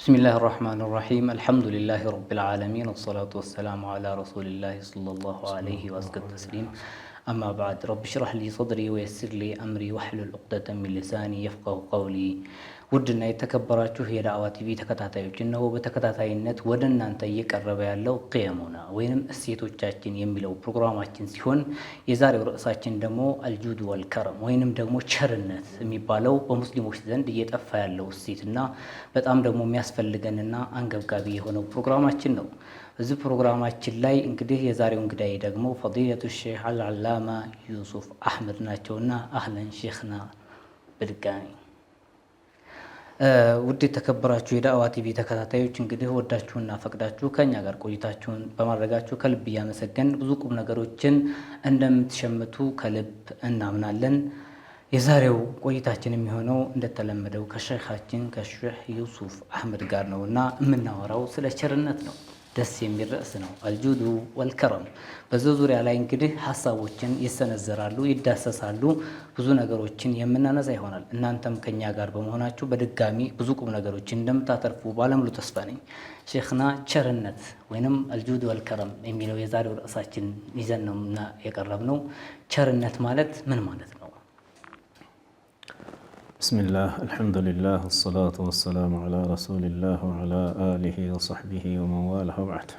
بسم الله الرحمن الرحيم الحمد لله رب العالمين والصلاة والسلام على رسول الله صلى الله عليه وسلم التسليم أما بعد رب اشرح لي صدري ويسر لي أمري واحلل عقدة من لساني يفقه قولي ውድና የተከበራችሁ የዳዕዋ ቲቪ ተከታታዮች እነሆ በተከታታይነት ወደ እናንተ እየቀረበ ያለው ቂየሙና ወይንም እሴቶቻችን የሚለው ፕሮግራማችን ሲሆን የዛሬው ርዕሳችን ደግሞ አልጁድ ወልከረም ወይንም ደግሞ ቸርነት የሚባለው በሙስሊሞች ዘንድ እየጠፋ ያለው እሴትና በጣም ደግሞ የሚያስፈልገንና አንገብጋቢ የሆነው ፕሮግራማችን ነው። እዚህ ፕሮግራማችን ላይ እንግዲህ የዛሬው እንግዳይ ደግሞ ፈዲለቱ ሼህ አልዓላማ ዩሱፍ አህመድ ናቸውና አህለን ሼኽና በድጋሚ ውድ የተከበራችሁ የዳዕዋ ቲቪ ተከታታዮች እንግዲህ ወዳችሁና ፈቅዳችሁ ከኛ ጋር ቆይታችሁን በማድረጋችሁ ከልብ እያመሰገን ብዙ ቁም ነገሮችን እንደምትሸምቱ ከልብ እናምናለን። የዛሬው ቆይታችን የሚሆነው እንደተለመደው ከሼኻችን ከሼህ ዩሱፍ አህመድ ጋር ነውና የምናወራው ስለ ቸርነት ነው። ደስ የሚል ርዕስ ነው፣ አልጁዱ ወልከረም። በዚህ ዙሪያ ላይ እንግዲህ ሀሳቦችን ይሰነዘራሉ፣ ይዳሰሳሉ፣ ብዙ ነገሮችን የምናነሳ ይሆናል። እናንተም ከኛ ጋር በመሆናችሁ በድጋሚ ብዙ ቁም ነገሮችን እንደምታተርፉ ባለሙሉ ተስፋ ነኝ። ሼኽና ቸርነት ወይንም አልጁድ ወልከረም የሚለው የዛሬው ርዕሳችን ይዘን ነው የቀረብነው። ቸርነት ማለት ምን ማለት ነው? ብስሚላህ አልሐምዱሊላህ ወሰላቱ ወሰላሙ ዐላ ረሱሊላህ ወዐላ አሊሂ ወሰሕቢሂ ወመን ዋላሁ ወበዕድ።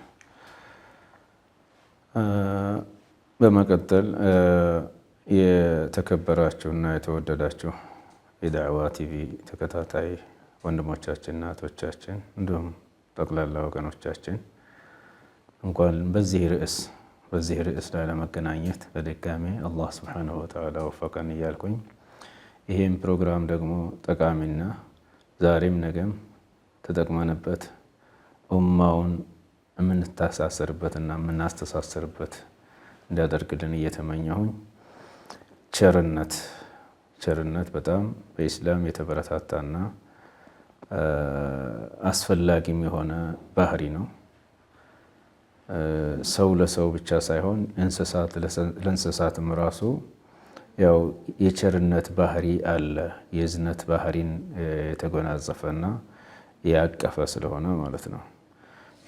በመቀጠል የተከበራችሁና የተወደዳችሁ የዳዕዋ ቲቪ ተከታታይ ወንድሞቻችንና እህቶቻችን እንዲሁም ጠቅላላ ወገኖቻችን እንኳን በዚህ ርዕስ ላይ ለመገናኘት በድጋሜ አላህ ሱብሓነሁ ወተዓላ ወፈቀን እያልኩኝ ይህም ፕሮግራም ደግሞ ጠቃሚና ዛሬም ነገም ተጠቅመንበት ኡማውን የምንታሳሰርበትና የምናስተሳሰርበት እንዲያደርግልን እየተመኘሁኝ ቸርነት በጣም በኢስላም የተበረታታና አስፈላጊም የሆነ ባህሪ ነው። ሰው ለሰው ብቻ ሳይሆን እንስሳት ለእንስሳትም ራሱ ያው የቸርነት ባህሪ አለ። የእዝነት ባህሪን የተጎናጸፈና ያቀፈ ስለሆነ ማለት ነው።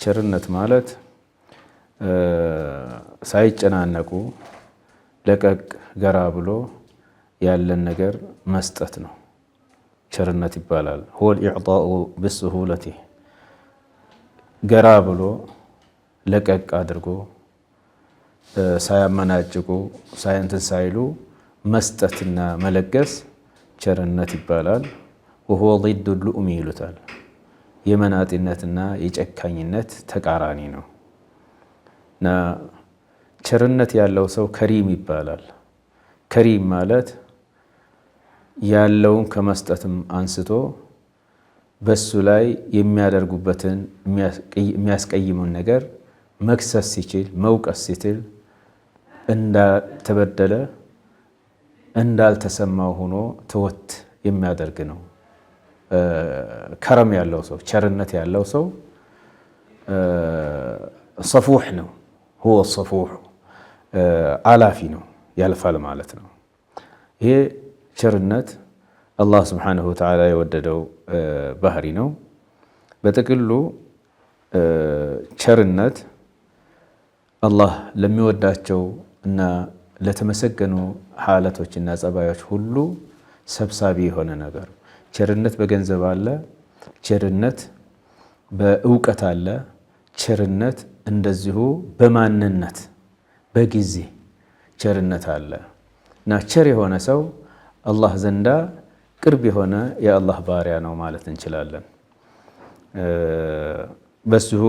ቸርነት ማለት ሳይጨናነቁ ለቀቅ ገራ ብሎ ያለን ነገር መስጠት ነው፣ ቸርነት ይባላል። ሁወል ኢዕጣኡ ብስሁለቲ ገራ ብሎ ለቀቅ አድርጎ ሳያመናጭቁ ሳይንትን ሳይሉ መስጠትና መለገስ ቸርነት ይባላል። ወሁወ ضد اللؤم ይሉታል። የመናጢነትና የጨካኝነት ተቃራኒ ነው እና ቸርነት ያለው ሰው ከሪም ይባላል። ከሪም ማለት ያለውን ከመስጠትም አንስቶ በሱ ላይ የሚያደርጉበትን የሚያስቀይሙን ነገር መክሰስ ሲችል መውቀስ ሲችል እንዳልተበደለ እንዳልተሰማው ሆኖ ተወት የሚያደርግ ነው። ከረም ያለው ሰው ቸርነት ያለው ሰው ሰፉሕ ነው። ሁወ ሰፉሕ አላፊ ነው፣ ያልፋል ማለት ነው። ይሄ ቸርነት አላህ ስብሓነሁ ወተዓላ የወደደው ባህሪ ነው። በጥቅሉ ቸርነት አላህ ለሚወዳቸው እና ለተመሰገኑ ሐለቶችና ጸባዮች ሁሉ ሰብሳቢ የሆነ ነገር። ቸርነት በገንዘብ አለ፣ ቸርነት በእውቀት አለ፣ ቸርነት እንደዚሁ በማንነት በጊዜ ቸርነት አለ እና ቸር የሆነ ሰው አላህ ዘንዳ ቅርብ የሆነ የአላህ ባሪያ ነው ማለት እንችላለን። በዚሁ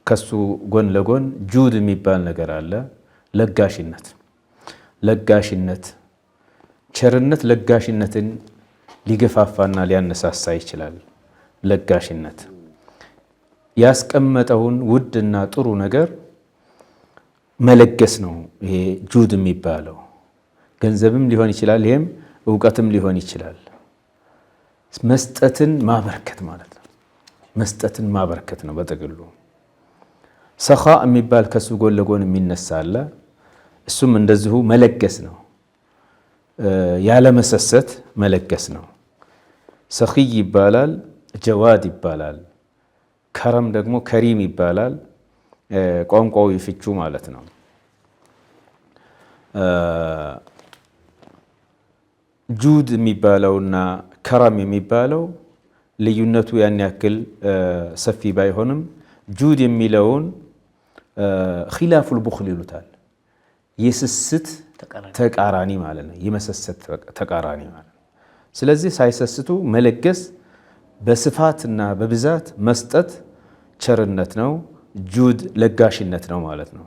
ከሱ ጎን ለጎን ጁድ የሚባል ነገር አለ፣ ለጋሽነት ቸርነት ለጋሽነትን ሊገፋፋና ሊያነሳሳ ይችላል። ለጋሽነት ያስቀመጠውን ውድና ጥሩ ነገር መለገስ ነው። ይሄ ጁድ የሚባለው ገንዘብም ሊሆን ይችላል፣ ይሄም እውቀትም ሊሆን ይችላል። መስጠትን ማበርከት ማለት ነው። መስጠትን ማበርከት ነው በጥቅሉ። ሰኻ የሚባል ከሱ ጎን ለጎን የሚነሳ አለ። እሱም እንደዚሁ መለገስ ነው፣ ያለመሰሰት መለገስ ነው። ሰኺይ ይባላል፣ ጀዋድ ይባላል። ከረም ደግሞ ከሪም ይባላል። ቋንቋዊ ፍቹ ማለት ነው። ጁድ የሚባለውና ከረም የሚባለው ልዩነቱ ያን ያክል ሰፊ ባይሆንም ጁድ የሚለውን ኺላፉል ቡኽል ይሉታል። የስስት ተቃራኒ ማለት ነው። የመሰሰት ተቃራኒ ማለት ነው። ስለዚህ ሳይሰስቱ መለገስ፣ በስፋትና በብዛት መስጠት ቸርነት ነው። ጁድ ለጋሽነት ነው ማለት ነው።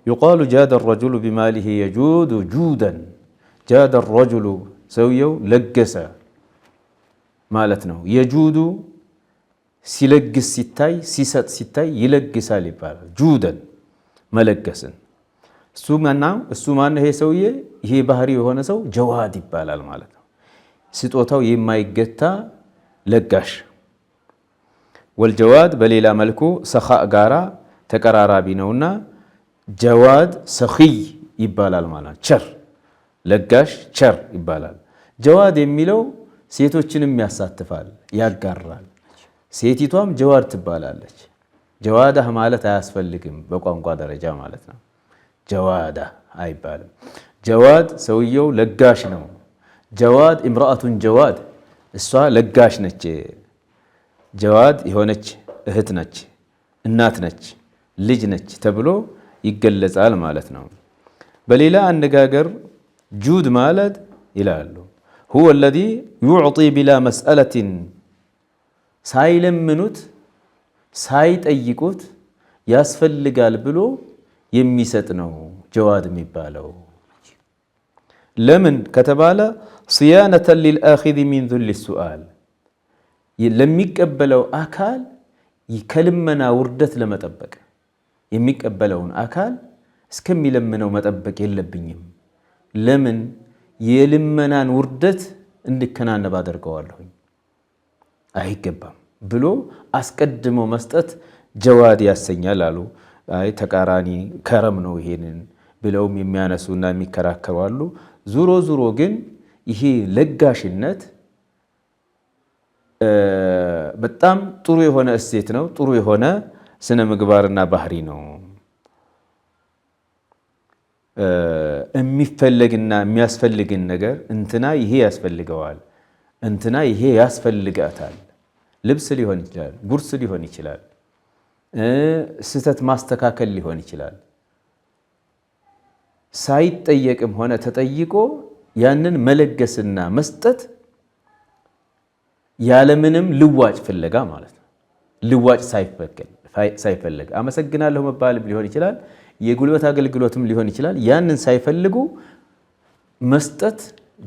ዩቃሉ ጃደ ረጁሉ ቢማሊሂ የጁዱ ጁደን። ጃደ ረጁሉ ሰውየው ለገሰ ማለት ነው። የጁዱ ሲለግስ ሲታይ ሲሰጥ ሲታይ ይለግሳል ይባላል። ጁደን መለገስን እሱ ማነው? ይሄ ሰውዬ ይሄ ባህሪ የሆነ ሰው ጀዋድ ይባላል ማለት ነው። ስጦታው የማይገታ ለጋሽ። ወልጀዋድ በሌላ መልኩ ሰኻእ ጋራ ተቀራራቢ ነውና ጀዋድ ሰኺይ ይባላል ማለት ቸር ለጋሽ ቸር ይባላል። ጀዋድ የሚለው ሴቶችንም ያሳትፋል፣ ያጋራል። ሴቲቷም ጀዋድ ትባላለች። ጀዋዳህ ማለት አያስፈልግም በቋንቋ ደረጃ ማለት ነው። ጀዋዳ አይባልም። ጀዋድ ሰውየው ለጋሽ ነው። ጀዋድ እምራአቱን ጀዋድ እሷ ለጋሽ ነች። ጀዋድ የሆነች እህት ነች፣ እናት ነች፣ ልጅ ነች ተብሎ ይገለጻል ማለት ነው። በሌላ አነጋገር ጁድ ማለት ይላሉ ሁወ አለዚ ዩዕጢ ቢላ መስአለትን ሳይለምኑት ሳይጠይቁት ያስፈልጋል ብሎ የሚሰጥ ነው ጀዋድ የሚባለው። ለምን ከተባለ ስያነተን ሊልአኺዚ ሚን ዙሊ ሱአል ለሚቀበለው አካል ከልመና ውርደት ለመጠበቅ የሚቀበለውን አካል እስከሚለምነው መጠበቅ የለብኝም። ለምን የልመናን ውርደት እንድከናነብ አደርገዋለሁኝ አይገባም ብሎ አስቀድሞ መስጠት ጀዋድ ያሰኛል አሉ። አይ ተቃራኒ ከረም ነው ይሄንን ብለውም የሚያነሱና የሚከራከሩ አሉ። ዙሮ ዙሮ ግን ይሄ ለጋሽነት በጣም ጥሩ የሆነ እሴት ነው። ጥሩ የሆነ ስነ ምግባርና ባህሪ ነው። የሚፈለግና የሚያስፈልግን ነገር እንትና ይሄ ያስፈልገዋል፣ እንትና ይሄ ያስፈልጋታል። ልብስ ሊሆን ይችላል፣ ጉርስ ሊሆን ይችላል፣ ስህተት ማስተካከል ሊሆን ይችላል። ሳይጠየቅም ሆነ ተጠይቆ ያንን መለገስና መስጠት ያለምንም ልዋጭ ፍለጋ ማለት ነው። ልዋጭ ሳይፈለግ አመሰግናለሁ መባልም ሊሆን ይችላል፣ የጉልበት አገልግሎትም ሊሆን ይችላል። ያንን ሳይፈልጉ መስጠት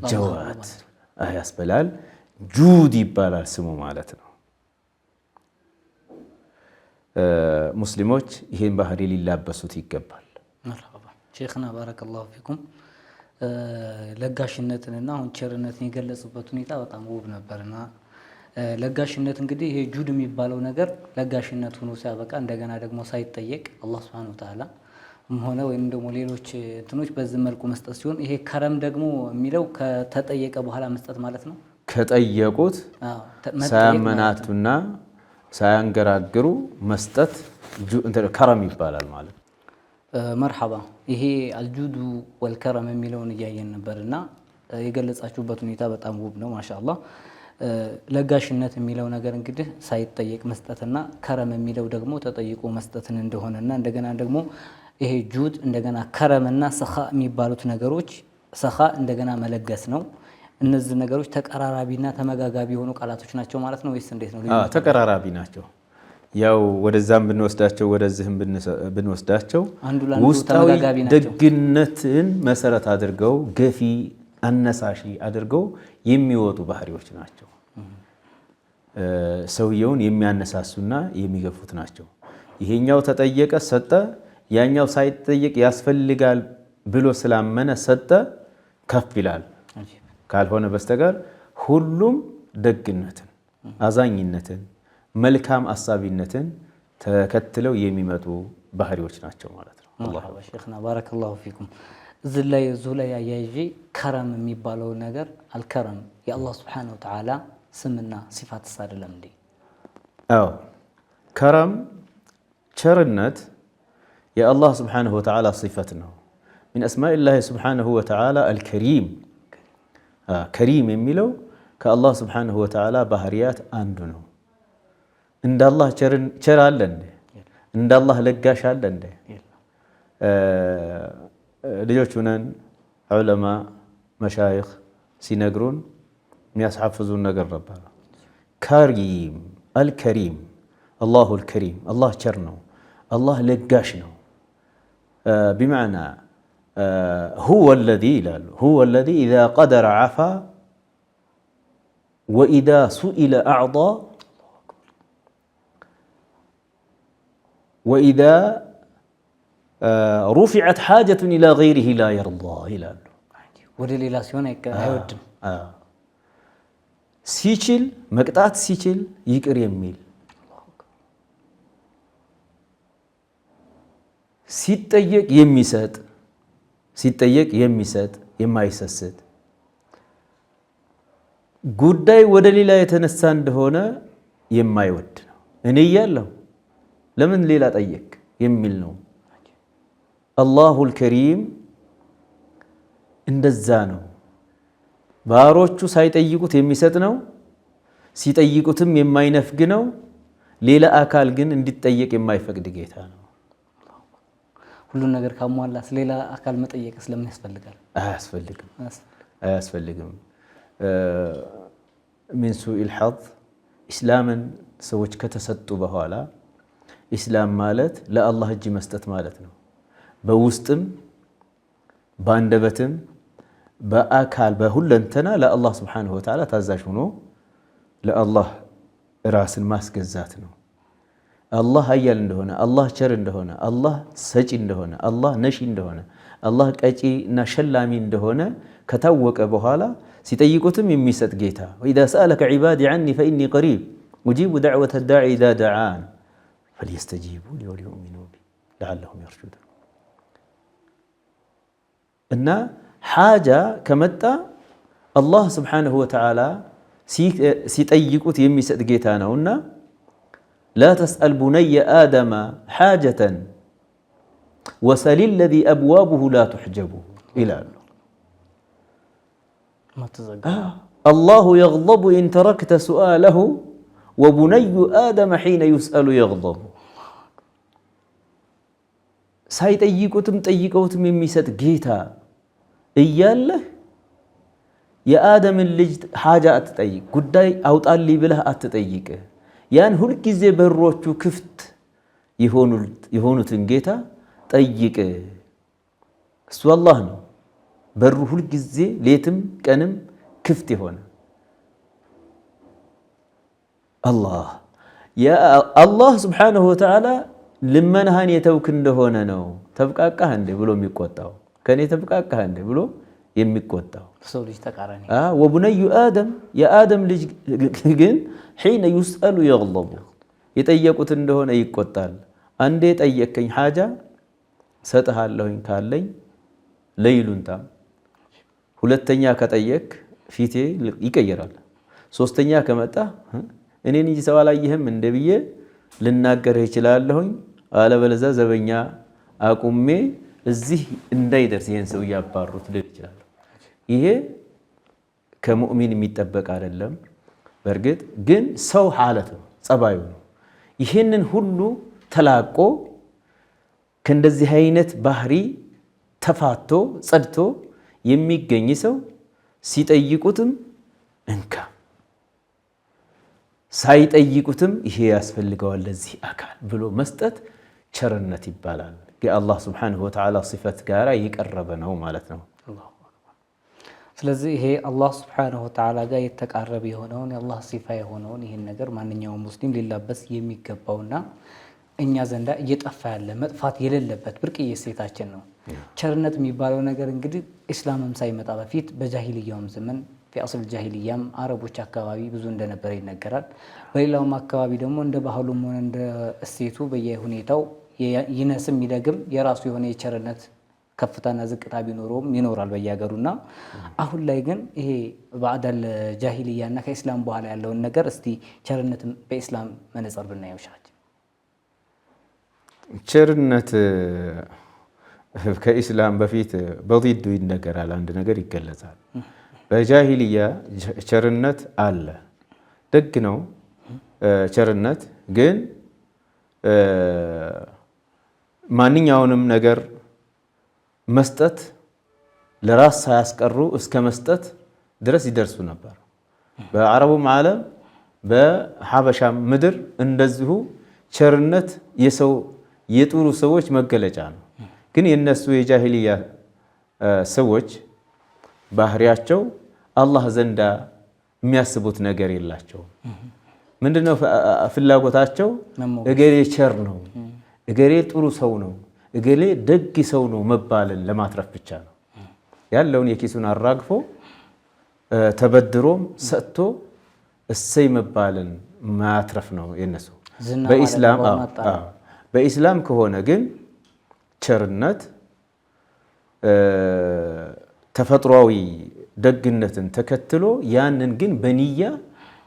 ጀዋድ ያስበላል። ጁድ ይባላል ስሙ ማለት ነው። ሙስሊሞች ይህን ባህሪ ሊላበሱት ይገባል። ሼኽና ባረከላሁ ፊኩም ለጋሽነትንና አሁን ቸርነትን የገለጹበት ሁኔታ በጣም ውብ ነበርና ለጋሽነት እንግዲህ ይሄ ጁድ የሚባለው ነገር ለጋሽነት ሆኖ ሲያበቃ እንደገና ደግሞ ሳይጠየቅ አላህ ሱብሓነሁ ወተዓላ ሆነ ወይም ደግሞ ሌሎች እንትኖች በዚህ መልኩ መስጠት ሲሆን ይሄ ከረም ደግሞ የሚለው ከተጠየቀ በኋላ መስጠት ማለት ነው። ከጠየቁት ሳያመናቱና ሳያንገራግሩ መስጠት ከረም ይባላል ማለት ነው። መርሐባ። ይሄ አልጁዱ ወልከረም የሚለውን እያየን ነበርና የገለጻችሁበት ሁኔታ በጣም ውብ ነው ማሻአላህ። ለጋሽነት የሚለው ነገር እንግዲህ ሳይጠየቅ መስጠትና ከረም የሚለው ደግሞ ተጠይቆ መስጠትን እንደሆነና እንደገና ደግሞ ይሄ ጁድ እንደገና ከረምና ሰኻ የሚባሉት ነገሮች ሰኻ እንደገና መለገስ ነው። እነዚህ ነገሮች ተቀራራቢና ተመጋጋቢ የሆኑ ቃላቶች ናቸው ማለት ነው ወይስ እንዴት ነው? ተቀራራቢ ናቸው። ያው ወደዛም ብንወስዳቸው ወደዚህም ብንወስዳቸው ውስጣዊ ደግነትን መሰረት አድርገው ገፊ አነሳሺ አድርገው የሚወጡ ባህሪዎች ናቸው። ሰውየውን የሚያነሳሱና የሚገፉት ናቸው። ይሄኛው ተጠየቀ ሰጠ፣ ያኛው ሳይጠየቅ ያስፈልጋል ብሎ ስላመነ ሰጠ፣ ከፍ ይላል። ካልሆነ በስተቀር ሁሉም ደግነትን፣ አዛኝነትን፣ መልካም አሳቢነትን ተከትለው የሚመጡ ባህሪዎች ናቸው ማለት ነው። አላህ ሼኽና ባረከላሁ ፊኩም። እዚሁ ላይ አያይዤ ከረም የሚባለው ነገር አልከረም የአላህ ሱብሓነሁ ወተዓላ ስምና ሲፋትስ አይደለም እንዴ? አዎ ከረም ቸርነት የአላህ ስብሓነሁ ወተዓላ ሲፈት ነው። ሚን አስማኢላሂ ስብሓነሁ ወተዓላ አልከሪም። ከሪም የሚለው ከአላህ ስብሓነሁ ወተዓላ ባህርያት አንዱ ነው። እንዳላህ ቸር አለ እንዴ? እንዳላህ ለጋሽ አለ እንዴ? ልጆች ሁነን ዑለማ መሻይኽ ሲነግሩን የሚያስሐፍዙን ነገር ነበር። ከሪም አልከሪም አላሁ አልከሪም፣ አላህ ቸር ነው፣ አላህ ለጋሽ ነው። ቢመዕና ሁወ አለዚ ይላሉ፣ ሁወ አለዚ ኢዛ ቀደረ ዐፋ ወኢዛ ሱኢለ አዕጣ ወኢዛ ሩፊዐት ሓጀቱን ኢላ ገይሪሂ ላ የርዳ ይላሉ። ወደ ሌላ ሲሆን አይወድም። ሲችል መቅጣት ሲችል ይቅር የሚል ሲጠየቅ የሚሰጥ የማይሰስት ጉዳይ ወደ ሌላ የተነሳ እንደሆነ የማይወድ ነው። እኔ እያለሁ ለምን ሌላ ጠየቅ የሚል ነው። አላሁል ከሪም እንደዛ ነው። ባሮቹ ሳይጠይቁት የሚሰጥ ነው። ሲጠይቁትም የማይነፍግ ነው። ሌላ አካል ግን እንዲጠየቅ የማይፈቅድ ጌታ ነው። ሁሉን ነገር ካሟላስ ሌላ አካል መጠየቅ ስለምን ያስፈልጋል? አያስፈልግም። ሚን ሱኢል ሐዝ ኢስላምን ሰዎች ከተሰጡ በኋላ ኢስላም ማለት ለአላህ እጅ መስጠት ማለት ነው። በውስጥም በአንደበትም በአካል በሁለንተና ለአላህ ስብሓነሁ ወተዓላ ታዛዥ ሆኖ ለአላህ ራስን ማስገዛት ነው። አላህ ሀያል እንደሆነ፣ አላህ ቸር እንደሆነ፣ አላህ ሰጪ እንደሆነ፣ አላህ ነሺ እንደሆነ፣ አላህ ቀጪ እና ሸላሚ እንደሆነ ከታወቀ በኋላ ሲጠይቁትም የሚሰጥ ጌታ ወኢዛ ሰአለከ ዒባዲ ዐኒ ፈኢኒ ቀሪብ ኡጂቡ ደዕወተ ዳዒ ኢዛ ደዓን ፈልየስተጂቡ ሊ ወሊዩእሚኑ ቢ ለዓለሁም የርሹዱን። እና ሓጃ ከመጣ አላህ ስብሓነሁ ወተዓላ ሲጠይቁት የሚሰጥ ጌታ ነውና ላ ተስአል ቡነየ አደመ ሓጀተን ወሰሊ ለዚ አብዋቡሁ ላ ቱሕጀቡ ይላሉ። አላሁ የግضቡ ኢን ተረክተ ሱአለሁ ወቡነዩ አደመ ሒነ ዩስአሉ የግضቡ። ሳይጠይቁትም ጠይቀውትም የሚሰጥ ጌታ እያለህ የአደምን ልጅ ሓጃ አትጠይቅ፣ ጉዳይ አውጣልኝ ብለህ አትጠይቅ። ያን ሁልጊዜ በሮቹ ክፍት የሆኑትን ጌታ ጠይቅ። እሱ አላህ ነው። በሩ ሁልጊዜ ሌትም ቀንም ክፍት የሆነ አላህ ስብሓነሁ ወተዓላ ልመናህን የተውክ እንደሆነ ነው ተብቃቃህ እንደ ብሎ የሚቆጣው፣ ከኔ ተብቃቃህ እንደ ብሎ የሚቆጣው ሰው ልጅ ተቃራኒ። ወቡነዩ አደም የአደም ልጅ ግን ሒነ ዩስአሉ የግضቡ የጠየቁት እንደሆነ ይቆጣል። አንዴ ጠየከኝ ሓጃ ሰጥሃለሁኝ ካለኝ ለይሉንታም፣ ሁለተኛ ከጠየክ ፊቴ ይቀየራል፣ ሶስተኛ ከመጣ እኔን እንጂ ሰው አላየህም እንደ ብዬ ልናገርህ ይችላለሁኝ። አለበለዚያ ዘበኛ አቁሜ እዚህ እንዳይደርስ ይሄን ሰው እያባሩት ልል ይችላል። ይሄ ከሙእሚን የሚጠበቅ አይደለም። በእርግጥ ግን ሰው ሐለት ነው፣ ጸባዩ ነው። ይህንን ሁሉ ተላቆ ከእንደዚህ አይነት ባህሪ ተፋቶ ጸድቶ የሚገኝ ሰው ሲጠይቁትም እንካ ሳይጠይቁትም ይሄ ያስፈልገዋል ለዚህ አካል ብሎ መስጠት ቸርነት ይባላል። የአላህ ስብሓነሁ ወተዓላ ሲፈት ጋራ የቀረበ ነው ማለት ነው። ስለዚህ ይሄ አላህ ስብሓነሁ ወተዓላ ጋር የተቃረበ የሆነውን የአላህ ሲፋ የሆነውን ይህን ነገር ማንኛውም ሙስሊም ሊላበስ የሚገባውና እኛ ዘንዳ እየጠፋ ያለ መጥፋት የሌለበት ብርቅዬ እሴታችን ነው። ቸርነት የሚባለው ነገር እንግዲህ ኢስላምም ሳይመጣ በፊት በጃሂልያውም ዘመን ፊአስል ጃሂልያም አረቦች አካባቢ ብዙ እንደነበረ ይነገራል። በሌላውም አካባቢ ደግሞ እንደ ባህሉም ሆነ እንደ እሴቱ በየሁኔታው ይነስም ይደግም የራሱ የሆነ የቸርነት ከፍታና ዝቅታ ቢኖረውም ይኖራል በየሀገሩና አሁን ላይ ግን ይሄ ባዕዳል ጃሂልያና ከኢስላም በኋላ ያለውን ነገር እስቲ ቸርነትን በኢስላም መነጽር ብናየው ሻች ቸርነት ከኢስላም በፊት በዲዱ ይነገራል። አንድ ነገር ይገለጻል። በጃሂልያ ቸርነት አለ፣ ደግ ነው ቸርነት። ግን ማንኛውንም ነገር መስጠት ለራስ ሳያስቀሩ እስከ መስጠት ድረስ ይደርሱ ነበር። በአረቡም ዓለም በሐበሻም ምድር እንደዚሁ ቸርነት የጥሩ ሰዎች መገለጫ ነው። ግን የነሱ የጃሂልያ ሰዎች ባህሪያቸው አላህ ዘንዳ የሚያስቡት ነገር የላቸውም። ምንድነው ፍላጎታቸው? እገሌ ቸር ነው፣ እገሌ ጥሩ ሰው ነው፣ እገሌ ደግ ሰው ነው መባልን ለማትረፍ ብቻ ነው። ያለውን የኪሱን አራግፎ ተበድሮም ሰጥቶ እሰይ መባልን ማትረፍ ነው የነሱ። በኢስላም ከሆነ ግን ቸርነት ተፈጥሯዊ ደግነትን ተከትሎ ያንን ግን በንያ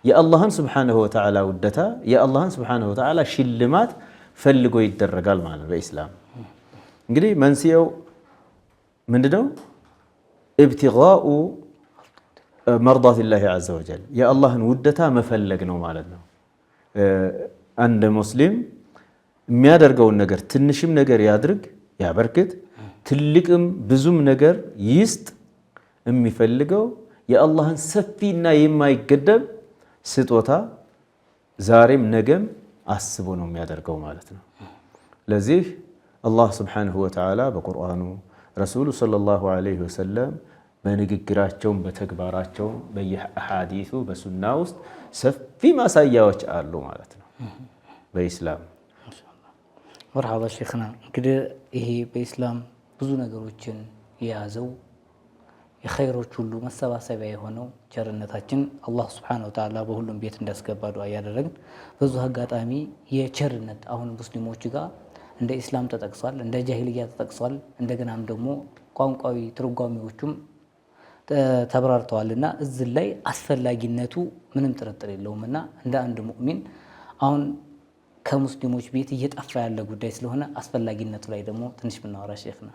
የአላህን ስብሓነሁ ወተዓላ ውደታ የአላህን ስብሓነሁ ወተዓላ ሽልማት ፈልጎ ይደረጋል ማለት በኢስላም። እንግዲህ መንስኤው ምንድነው? ኢብቲጋኡ መርዳቲላሂ ዐዘ ወጀል የአላህን ውደታ መፈለግ ነው ማለት ነው። አንድ ሙስሊም የሚያደርገውን ነገር ትንሽም ነገር ያድርግ ያበርክት፣ ትልቅም ብዙም ነገር ይስጥ፣ የሚፈልገው የአላህን ሰፊና የማይገደብ ስጦታ ዛሬም ነገም አስቦ ነው የሚያደርገው ማለት ነው። ለዚህ አላህ ስብሓነሁ ወተዓላ በቁርአኑ ረሱሉ ሰለላሁ ዐለይሂ ወሰለም በንግግራቸውም በተግባራቸውም በየአሐዲሱ በሱና ውስጥ ሰፊ ማሳያዎች አሉ ማለት ነው በኢስላም። መርሐባ ሼኽና። እንግዲህ ይሄ በኢስላም ብዙ ነገሮችን የያዘው የኸይሮች ሁሉ መሰባሰቢያ የሆነው ቸርነታችን አላህ ሱብሓነሁ ወተዓላ በሁሉም ቤት እንዳስገባ ዱዓ እያደረግን በዙ አጋጣሚ የቸርነት አሁን ሙስሊሞች ጋር እንደ ኢስላም ተጠቅሷል፣ እንደ ጃሂልያ ተጠቅሷል። እንደገናም ደግሞ ቋንቋዊ ትርጓሜዎቹም ተብራርተዋልና እዚህ ላይ አስፈላጊነቱ ምንም ጥርጥር የለውም እና እንደ አንድ ሙእሚን አሁን ከሙስሊሞች ቤት እየጠፋ ያለ ጉዳይ ስለሆነ አስፈላጊነቱ ላይ ደግሞ ትንሽ ብናወራ ሼኽና።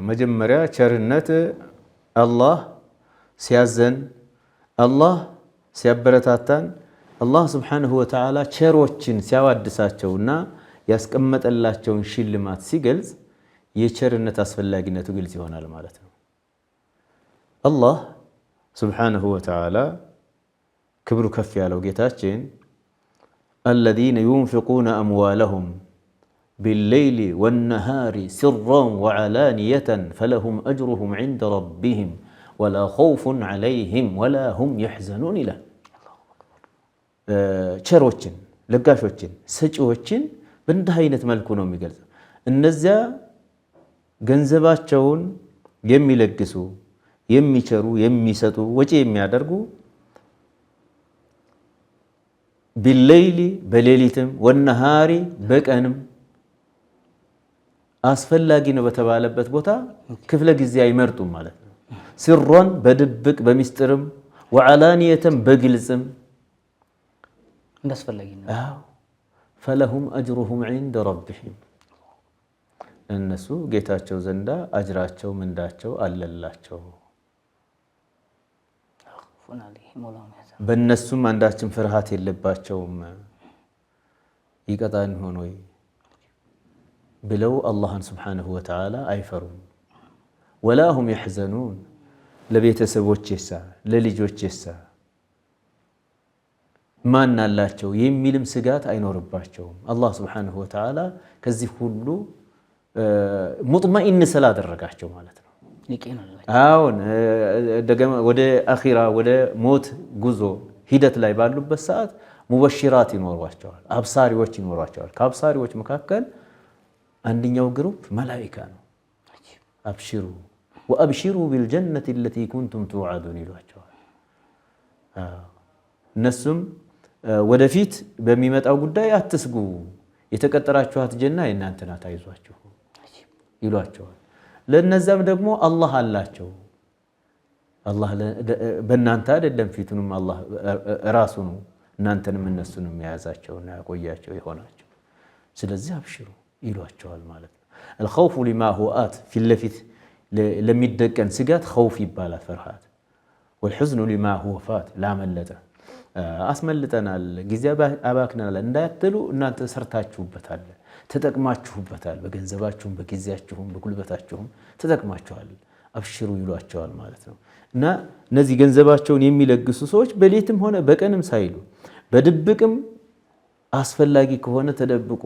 መጀመሪያ ቸርነት አላህ ሲያዘን አላህ ሲያበረታታን አላህ ስብሓነሁ ወተዓላ ቸሮችን ሲያዋድሳቸውና ያስቀመጠላቸውን ሽልማት ሲገልጽ የቸርነት አስፈላጊነቱ ግልጽ ይሆናል ማለት ነው። አላህ ስብሓነሁ ወተዓላ ክብሩ ከፍ ያለው ጌታችን አለዚነ ዩንፊቁነ አምዋለሁም ቢለይሊ ወነሃሪ ሲራን ወዓላንየተን ፈለሁም አጅሩሁም ዒንደ ረቢሂም ወላ ኸውፉን ዐለይሂም ወላ ሁም የሕዘኑን ይላል። ቸሮችን፣ ለጋሾችን፣ ሰጪዎችን በእንዲህ አይነት መልኩ ነው የሚገልጸው። እነዚያ ገንዘባቸውን የሚለግሱ፣ የሚቸሩ፣ የሚሰጡ፣ ወጪ የሚያደርጉ ቢለይሊ በሌሊትም ወነሃሪ በቀንም አስፈላጊ ነው በተባለበት ቦታ ክፍለ ጊዜ አይመርጡም ማለት ነው። ሲራን በድብቅ በሚስጥርም ወዓላንየተን በግልጽም እንዳስፈላጊነት ፈለሁም አጅሩሁም ዒንደ ረቢሂም እነሱ ጌታቸው ዘንዳ አጅራቸው ምንዳቸው አለላቸው። በእነሱም አንዳችን ፍርሃት የለባቸውም። ይቀጣን ሆኖ ብለው አላህን ስብሓነሁ ወተዓላ አይፈሩም። ወላ ሁም የሕዘኑን ለቤተሰቦቼሳ ለልጆቼሳ ማን አላቸው የሚልም ስጋት አይኖርባቸውም። አላህ ስብሓነሁ ወተዓላ ከዚህ ሁሉ ሙጥመኢን ስላደረጋቸው ማለት ነው። አሁን ወደ አኺራ ወደ ሞት ጉዞ ሂደት ላይ ባሉበት ሰዓት ሙበሽራት ይኖሯቸዋል፣ አብሳሪዎች ይኖሯቸዋል። ከአብሳሪዎች መካከል አንደኛው ግሩፕ መላኢካ ነው። አብሽሩ ወአብሽሩ ቢልጀነቲ አለቲ ኩንቱም ቱዓዱን ይሏቸዋል። እነሱም ወደፊት በሚመጣው ጉዳይ አትስጉ፣ የተቀጠራችኋት ጀና የእናንተ ናት፣ አይዟችሁ ይሏቸዋል። ለነዛም ደግሞ አላህ አላቸው። አላህ በእናንተ አይደለም ፊቱንም አላህ ራሱ ነው እናንተንም እነሱንም የያዛቸውና ያቆያቸው የሆናቸው። ስለዚህ አብሽሩ ይሏቸዋል ማለት ነው። አልኸውፉ ሊማ ሁወ አት ፊት ለፊት ለሚደቀን ስጋት ኸውፍ ይባላል ፍርሃት። ወልሑዝኑ ሊማ ሁወ ፋት ላመለጠ አስመልጠናል ጊዜ አባክናል እንዳትሉ እናንተ ሰርታችሁበታል፣ ተጠቅማችሁበታል፣ በገንዘባችሁም በጊዜያችሁም በጉልበታችሁም ተጠቅማችኋል፣ አብሽሩ ይሏቸዋል ማለት ነው። እና እነዚህ ገንዘባቸውን የሚለግሱ ሰዎች በሌትም ሆነ በቀንም ሳይሉ በድብቅም አስፈላጊ ከሆነ ተደብቆ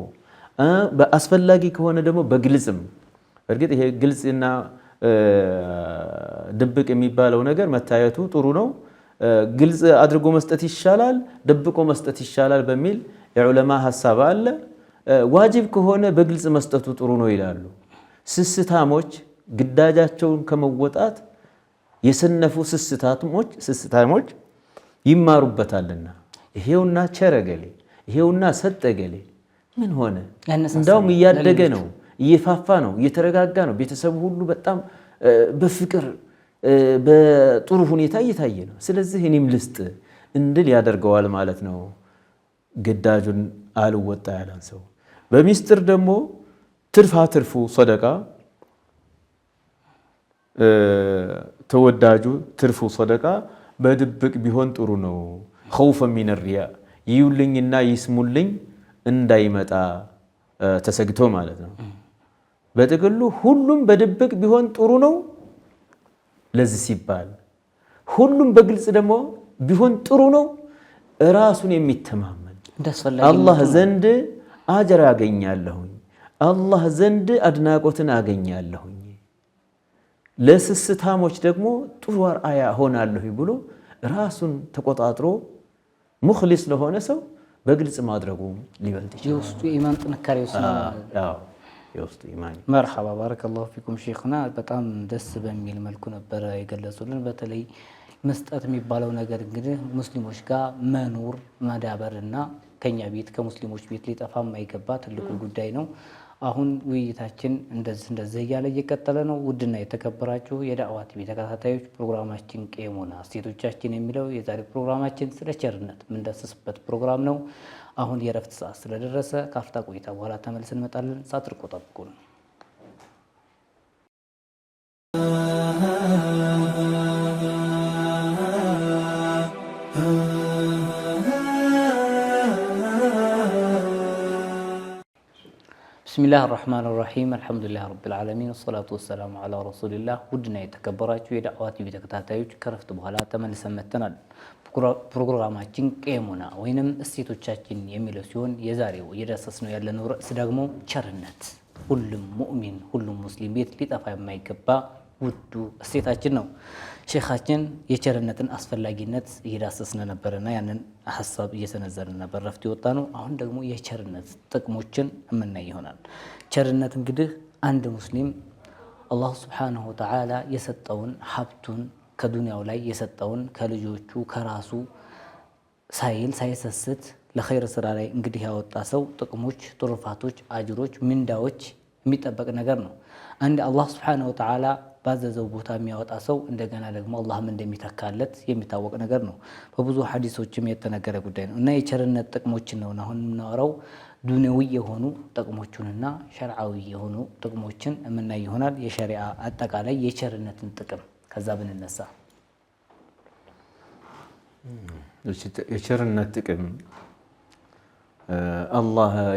አስፈላጊ ከሆነ ደግሞ በግልጽም። እርግጥ ይሄ ግልጽና ድብቅ የሚባለው ነገር መታየቱ ጥሩ ነው። ግልጽ አድርጎ መስጠት ይሻላል፣ ደብቆ መስጠት ይሻላል በሚል የዑለማ ሐሳብ አለ። ዋጅብ ከሆነ በግልጽ መስጠቱ ጥሩ ነው ይላሉ። ስስታሞች ግዳጃቸውን ከመወጣት የሰነፉ ስስታሞች ይማሩበታልና ይሄውና ቸረገሌ ይሄውና ሰጠገሌ ምን ሆነ? እንዳውም እያደገ ነው፣ እየፋፋ ነው፣ እየተረጋጋ ነው። ቤተሰቡ ሁሉ በጣም በፍቅር በጥሩ ሁኔታ እየታየ ነው። ስለዚህ እኔም ልስጥ እንድል ያደርገዋል ማለት ነው። ግዳጁን አልወጣ ያለን ሰው በሚስጥር ደግሞ ትርፉ ሰደቃ ተወዳጁ ትርፉ ሰደቃ በድብቅ ቢሆን ጥሩ ነው። ኸውፈ ሚን ሪያ ይዩልኝና ይስሙልኝ እንዳይመጣ ተሰግቶ ማለት ነው። በጥቅሉ ሁሉም በድብቅ ቢሆን ጥሩ ነው። ለዚህ ሲባል ሁሉም በግልጽ ደግሞ ቢሆን ጥሩ ነው። ራሱን የሚተማመን አላህ ዘንድ አጀር አገኛለሁኝ፣ አላህ ዘንድ አድናቆትን አገኛለሁኝ፣ ለስስታሞች ደግሞ ጥሩ አርአያ ሆናለሁ ብሎ ራሱን ተቆጣጥሮ ሙኽሊስ ለሆነ ሰው በግልጽ ማድረጉ ሊበልጥ ይችላል። የውስጡ ኢማን ጥንካሬ የውስጡ ኢማን። መርሐባ ባረከላሁ ፊኩም ሼኽና፣ በጣም ደስ በሚል መልኩ ነበረ የገለጹልን። በተለይ መስጠት የሚባለው ነገር እንግዲህ ሙስሊሞች ጋር መኖር መዳበርና ከኛ ቤት ከሙስሊሞች ቤት ሊጠፋ የማይገባ ትልቁ ጉዳይ ነው። አሁን ውይይታችን እንደዚህ እያለ እየቀጠለ ነው። ውድና የተከበራችሁ የዳዕዋ ቲቪ ተከታታዮች ፕሮግራማችን ቄሞና እሴቶቻችን የሚለው የዛሬ ፕሮግራማችን ስለ ቸርነት የምንዳስስበት ፕሮግራም ነው። አሁን የእረፍት ሰዓት ስለደረሰ ካፍታ ቆይታ በኋላ ተመልሰን እንመጣለን። ሳትርቁ ጠብቁን። ብስሚላህ ራህማን ራሒም አልሐምዱሊላህ ረቢል ዓለሚን ወሰላቱ ወሰላሙ ዓላ ረሱሊላህ። ውድና የተከበራችሁ የዳዕዋ ቲቪ ተከታታዮች ከረፍት በኋላ ተመልሰን መጥተናል። ፕሮግራማችን ቄሞና ወይንም እሴቶቻችን የሚለው ሲሆን የዛሬው እየዳሰስነው ያለነው ርዕስ ደግሞ ቸርነት፣ ሁሉም ሙእሚን ሁሉም ሙስሊም ቤት ሊጠፋ የማይገባ ውዱ እሴታችን ነው። ሼኻችን የቸርነትን አስፈላጊነት እየዳሰስነ ነበርና ያንን ሀሳብ እየሰነዘርን ነበር ረፍት የወጣ ነው። አሁን ደግሞ የቸርነት ጥቅሞችን የምናይ ይሆናል። ቸርነት እንግዲህ አንድ ሙስሊም አላሁ ስብሓነሁ ወተዓላ የሰጠውን ሀብቱን ከዱንያው ላይ የሰጠውን ከልጆቹ ከራሱ ሳይል ሳይሰስት ለኸይር ስራ ላይ እንግዲህ ያወጣ ሰው ጥቅሞች፣ ትሩፋቶች፣ አጅሮች፣ ምንዳዎች የሚጠበቅ ነገር ነው። አንድ አላህ ስብሓነሁ ወተዓላ ባዘዘው ቦታ የሚያወጣ ሰው እንደገና ደግሞ አላህም እንደሚተካለት የሚታወቅ ነገር ነው። በብዙ ሐዲሶችም የተነገረ ጉዳይ ነው እና የቸርነት ጥቅሞችን ነው አሁን የምናወራው። ዱንያዊ የሆኑ ጥቅሞቹንና ሸርዓዊ የሆኑ ጥቅሞችን የምናይ ይሆናል። የሸሪዓ አጠቃላይ የቸርነትን ጥቅም ከዛ ብንነሳ የቸርነት ጥቅም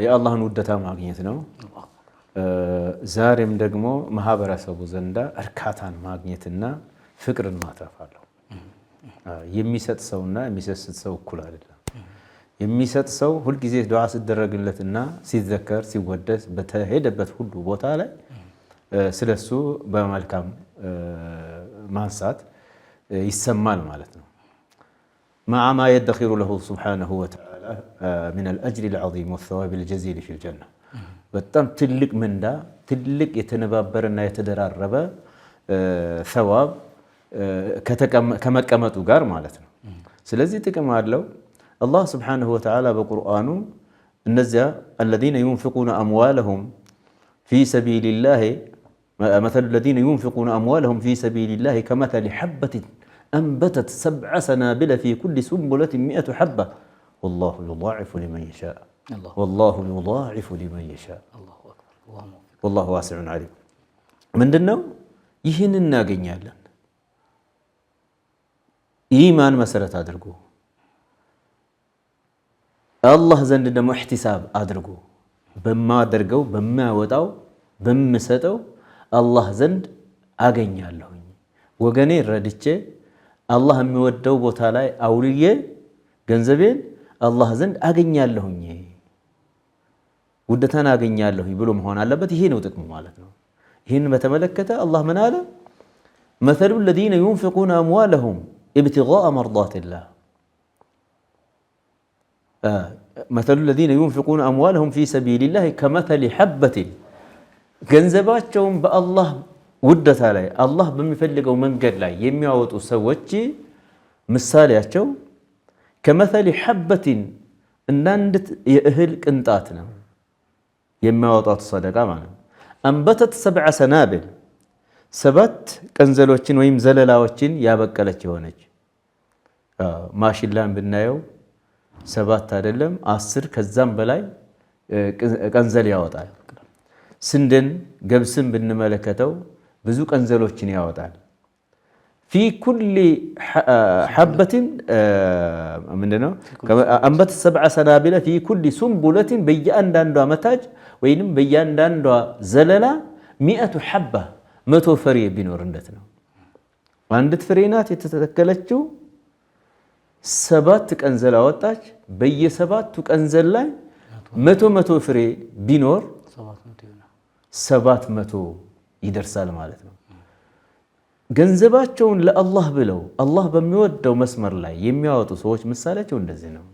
የአላህን ውደታ ማግኘት ነው። ዛሬም ደግሞ ማህበረሰቡ ዘንዳ እርካታን ማግኘትና ፍቅርን ማትረፍ አለው። የሚሰጥ ሰውና የሚሰስት ሰው እኩል አይደለም። የሚሰጥ ሰው ሁልጊዜ ዱዓ ሲደረግለትና ሲዘከር ሲወደስ በተሄደበት ሁሉ ቦታ ላይ ስለሱ በመልካም ማንሳት ይሰማል ማለት ነው። مع ما يدخر له سبحانه وتعالى من الأجر العظيم والثواب الجزيل في الجنة በጣም ትልቅ ምንዳ ትልቅ የተነባበረና የተደራረበ ሰዋብ ከመቀመጡ ጋር ማለት ነው። ስለዚህ ጥቅም አለው። አላህ ስብሓነሁ ወተዓላ በቁርአኑ እነዚያ الذين ينفقون أموالهم في سبيل الله مثل الذين ينفقون أموالهم في سبيل الله كمثل حبة أنبتت 7 سنابل في كل سنبلة 100 حبة والله يضاعف لمن يشاء ወላሁ ዩዳዒፉ ሊመን የሻእ ወላሁ ዋሲዑን ዓሊም። ምንድነው ይህን እናገኛለን ኢማን መሰረት አድርጎ አላህ ዘንድ ደግሞ ኢሕቲሳብ አድርጎ በማደርገው በማወጣው በምሰጠው አላህ ዘንድ አገኛለሁኝ። ወገኔ ረድቼ አላህ የሚወደው ቦታ ላይ አውልዬ ገንዘቤን አላህ ዘንድ አገኛለሁኝ፣ ውደታን አገኛለሁኝ ብሎ መሆን አለበት። ይሄ ነው ጥቅሙ ማለት ነው። ይህን በተመለከተ አላህ ምን አለ? መሰሉ ለዚነ ዩንፊቁነ አምዋለሁም ኢብቲጋአ መርዳቲላህ መሰሉ ለዚነ ዩንፊቁነ አምዋለሁም ፊ ሰቢሊላህ ከመሰሊ ሐበቲን ገንዘባቸውን በአላህ ውደታ ላይ አላህ በሚፈልገው መንገድ ላይ የሚያወጡ ሰዎች ምሳሌያቸው ከመሰሊ ሐበቲን እንዳንዲት የእህል ቅንጣት ነው የሚያወጣት ሰደቃ ማለት ነው። አንበተት ሰብዐ ሰናብል 7 ቀንዘሎችን ወይም ዘለላዎችን ያበቀለች የሆነች ማሽላን ብናየው 7 አይደለም 10 ከዛም በላይ ቀንዘል ያወጣል። ስንዴን ገብስን ብንመለከተው ብዙ ቀንዘሎችን ያወጣል። ፊ ኩሊ ሐበትን ምንድነው አንበተት ሰብዐ ሰናቢለ ፊ ኩሊ ሱንቡለትን በየአንዳንዷ መታጭ ወይንም በየአንዳንዷ ዘለላ 100 ሐባ 100 ፍሬ ቢኖር እንደት ነው። አንዲት ፍሬ ናት የተተከለችው 7 ቀንዘል አወጣች። በየ7ቱ ቀንዘል ላይ 100 ፍሬ ቢኖር 700 ይደርሳል ማለት ነው። ገንዘባቸውን ለአላህ ብለው አላህ በሚወደው መስመር ላይ የሚያወጡ ሰዎች ምሳሌያቸው እንደዚህ ነው።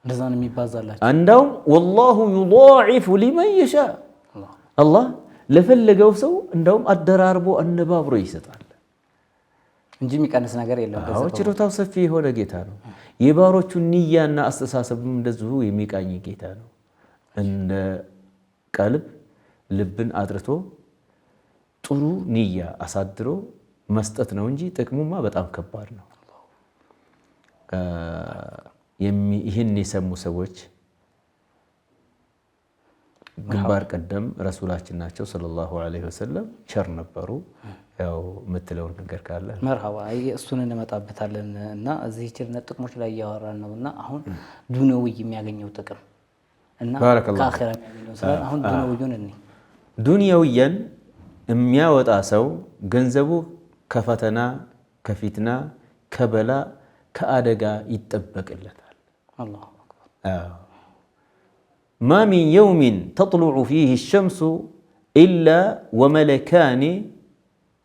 እንደዛ ነው የሚባዛላቸው። አንዳውም ወላሁ ዩዳዒፉ ሊመን የሻእ አላህ ለፈለገው ሰው እንዳውም አደራርቦ አነባብሮ ይሰጣል እንጂ የሚቀንስ ነገር የለም። ችሮታው ሰፊ የሆነ ጌታ ነው። የባሮቹን ንያና አስተሳሰብም እንደዚሁ የሚቃኝ ጌታ ነው። እንደ ቀልብ ልብን አጥርቶ ጥሩ ንያ አሳድሮ መስጠት ነው እንጂ ጥቅሙማ በጣም ከባድ ነው። ይህን የሰሙ ሰዎች ግንባር ቀደም ረሱላችን ናቸው ሰለላሁ ዐለይሂ ወሰለም። ቸር ነበሩ። ያው የምትለውን ነገር ካለ መርሐባ። እሱን እንመጣበታለን እና እዚህ ቸርነት ጥቅሞች ላይ እያወራን ነው እና አሁን ዱንያዊ የሚያገኘው ጥቅም እና ከአኺራ የሚያገኘው ስለ አሁን ዱንያዊውን እኔ ዱንያዊያን የሚያወጣ ሰው ገንዘቡ ከፈተና ከፊትና ከበላ ከአደጋ ይጠበቅለታል። አላሁ አክበር። ማ ሚን የውሚን ተጥሉዑ ፊህ ሸምሱ ኢላ ወመለካኒ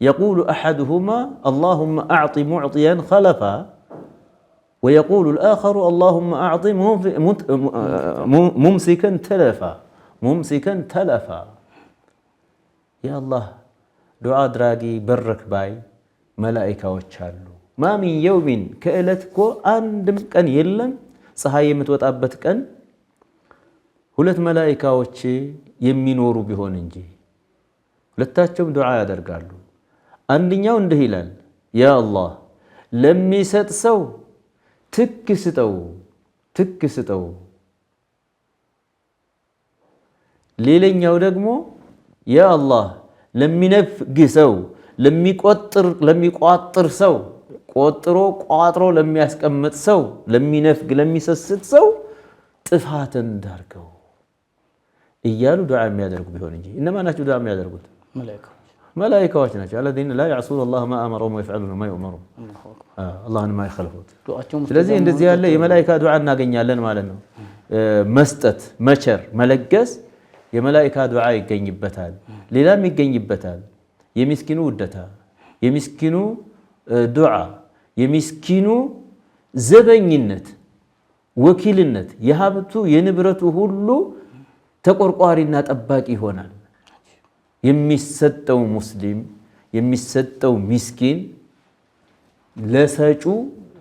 የቁሉ አሐዱሁማ አላሁመ አዕጢ ሙዕጢያን ኸለፋ ወየቁሉ አልአኸሩ አላሁመ አዕጢ ሙምሲከን ተለፋ። የአላህ ዱዓ አድራጊ በረክ ባይ መላኢካዎች አሉ። ማ ሚን የውሚን ከዕለት እኮ አንድም ቀን የለም ፀሐይ የምትወጣበት ቀን 2 መላኢካዎች የሚኖሩ ቢሆን እንጂ ሁለታቸውም ዱዓ ያደርጋሉ። አንደኛው እንዲህ ይላል፣ ያ አላህ ለሚሰጥ ሰው ትክ ስጠው። ሌላኛው ደግሞ ያ አላህ ለሚነፍግ ሰው ለሚቋጥር ሰው ቆጥሮ ቋጥሮ ለሚያስቀምጥ ሰው ለሚነፍግ ለሚሰስት ሰው ጥፋትን ዳርገው እያሉ ዱዓ የሚያደርጉ ቢሆን እንጂ እነማን ናቸው ዱዓ የሚያደርጉት? መላኢካዎች ናቸው። አለዚነ ላ ያዕሱነ አላህ ማ አመረሁም ወየፍዐሉነ ማ ዩእመሩን አላህን የማይኸልፉት። ስለዚህ እንደዚህ ያለ የመላኢካ ዱዓ እናገኛለን ማለት ነው። መስጠት፣ መቸር፣ መለገስ የመላኢካ ዱዓ ይገኝበታል። ሌላም ይገኝበታል። የሚስኪኑ ውደታ፣ የሚስኪኑ ዱዓ፣ የሚስኪኑ ዘበኝነት፣ ወኪልነት፣ የሀብቱ የንብረቱ ሁሉ ተቆርቋሪና ጠባቂ ይሆናል። የሚሰጠው ሙስሊም የሚሰጠው ሚስኪን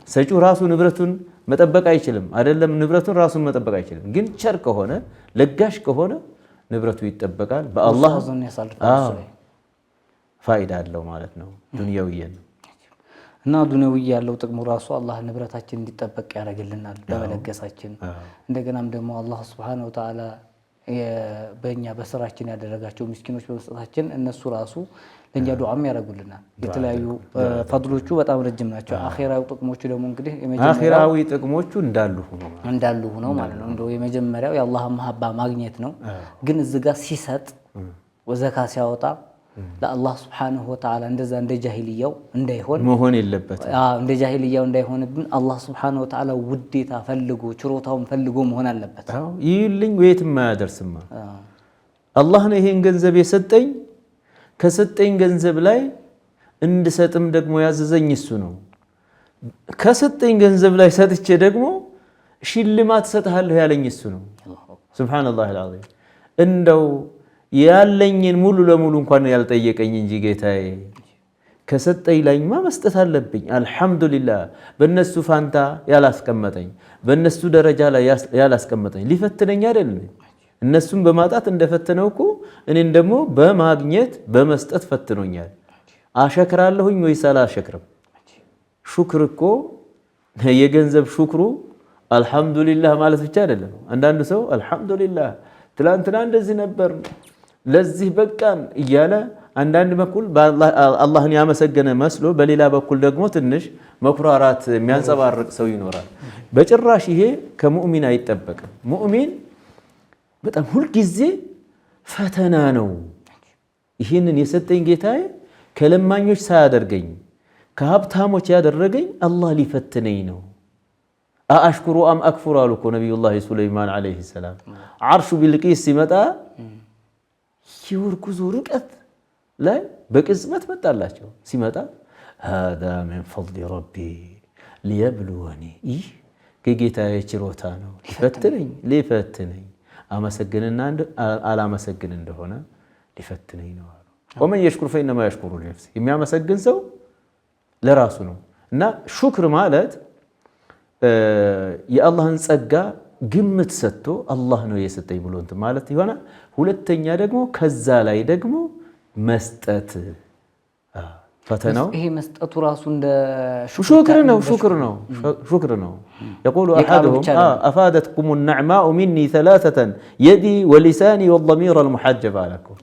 ሰጩ ራሱ ንብረቱን መጠበቅ አይችልም። አይደለም ንብረቱን ራሱን መጠበቅ አይችልም። ግን ቸር ከሆነ ለጋሽ ከሆነ ንብረቱ ይጠበቃል። በአላህ ፋይዳ አለው ማለት ነው። ዱንያዊየን እና ዱንያዊ ያለው ጥቅሙ ራሱ አላህ ንብረታችን እንዲጠበቅ ያደርግልናል በመለገሳችን። እንደገናም ደግሞ አላህ ሱብሓነሁ ወተዓላ በእኛ በስራችን ያደረጋቸው ምስኪኖች በመስጠታችን እነሱ ራሱ ለእኛ ዱዓም ያደርጉልናል። የተለያዩ ፈድሎቹ በጣም ረጅም ናቸው። አኺራዊ ጥቅሞቹ ደግሞ እንግዲህ አኺራዊ ጥቅሞቹ እንዳሉ ሆነው ማለት ነው። እንደው የመጀመሪያው የአላህ መሐባ ማግኘት ነው። ግን እዚህ ጋር ሲሰጥ ወዘካ ሲያወጣ ለአላህ ሱብሓነሁ ወተዓላ እንደዛ እንደ ጃሂልያው እንዳይሆን መሆን የለበትም። እንደ ጃሂልያው እንዳይሆንብን አላህ ሱብሓነሁ ወተዓላ ውዴታ ፈልጎ ችሮታውን ፈልጎ መሆን አለበት። ይልኝ ወይትም አያደርስማ። አላህ ነው ይሄን ገንዘብ የሰጠኝ፣ ከሰጠኝ ገንዘብ ላይ እንድሰጥም ደግሞ ያዘዘኝ እሱ ነው። ከሰጠኝ ገንዘብ ላይ ሰጥቼ ደግሞ ሽልማት ሰጥሃለሁ ያለኝ እሱ ነው። ሱብሓነላህ አልዓዚም። እንደው ያለኝን ሙሉ ለሙሉ እንኳን ያልጠየቀኝ እንጂ ጌታዬ ከሰጠኝ ላይማ መስጠት አለብኝ። አልሐምዱሊላህ በእነሱ ፋንታ ያላስቀመጠኝ፣ በእነሱ ደረጃ ላይ ያላስቀመጠኝ ሊፈትነኝ አይደል? እነሱም በማጣት እንደፈተነው እኮ እኔን ደግሞ በማግኘት በመስጠት ፈትኖኛል። አሸክራለሁኝ ወይስ አላሸክርም? ሹክር እኮ የገንዘብ ሹክሩ አልሐምዱሊላህ ማለት ብቻ አይደለም። አንዳንዱ ሰው አልሐምዱሊላህ ትላንትና እንደዚህ ነበር ለዚህ በቃን እያለ አንዳንድ በኩል አላህን ያመሰገነ መስሎ በሌላ በኩል ደግሞ ትንሽ መኩራራት የሚያንጸባርቅ ሰው ይኖራል። በጭራሽ ይሄ ከሙእሚን አይጠበቅም። ሙእሚን በጣም ሁልጊዜ ፈተና ነው። ይህንን የሰጠኝ ጌታዬ ከለማኞች ሳያደርገኝ ከሀብታሞች ያደረገኝ አላህ ሊፈትነኝ ነው። አሽኩሩ አም አክፉር አሉ እኮ ነቢዩላህ ሱለይማን ዓለይሂ ሰላም። ዓርሹ ቢልቂስ ሲመጣ የወር ጉዞ ርቀት ላይ በቅጽበት መጣላቸው። ሲመጣ ሃዛ ሚን ፈድሊ ረቢ ሊየብሉወኒ፣ ይህ ከጌታዬ ችሮታ ነው ሊፈትነኝ አመሰግንና አላመሰግን እንደሆነ ሊፈትነኝ ነው አሉ። ወመን የሽኩር ፈኢነማ የሽኩሩ ሊነፍሲህ፣ የሚያመሰግን ሰው ለራሱ ነው። እና ሹክር ማለት የአላህን ጸጋ ግምት ሰጥቶ አላህ ነው የሰጠኝ ብሎ እንትን ማለት ይሆናል። ሁለተኛ ደግሞ ከዛ ላይ ደግሞ መስጠት ፈተናው ይሄ መስጠቱ ራሱ እንደ ሹክር ነው። يقول احدهم افادتكم النعماء مني ثلاثه يدي ولساني والضمير المحجب عليكم.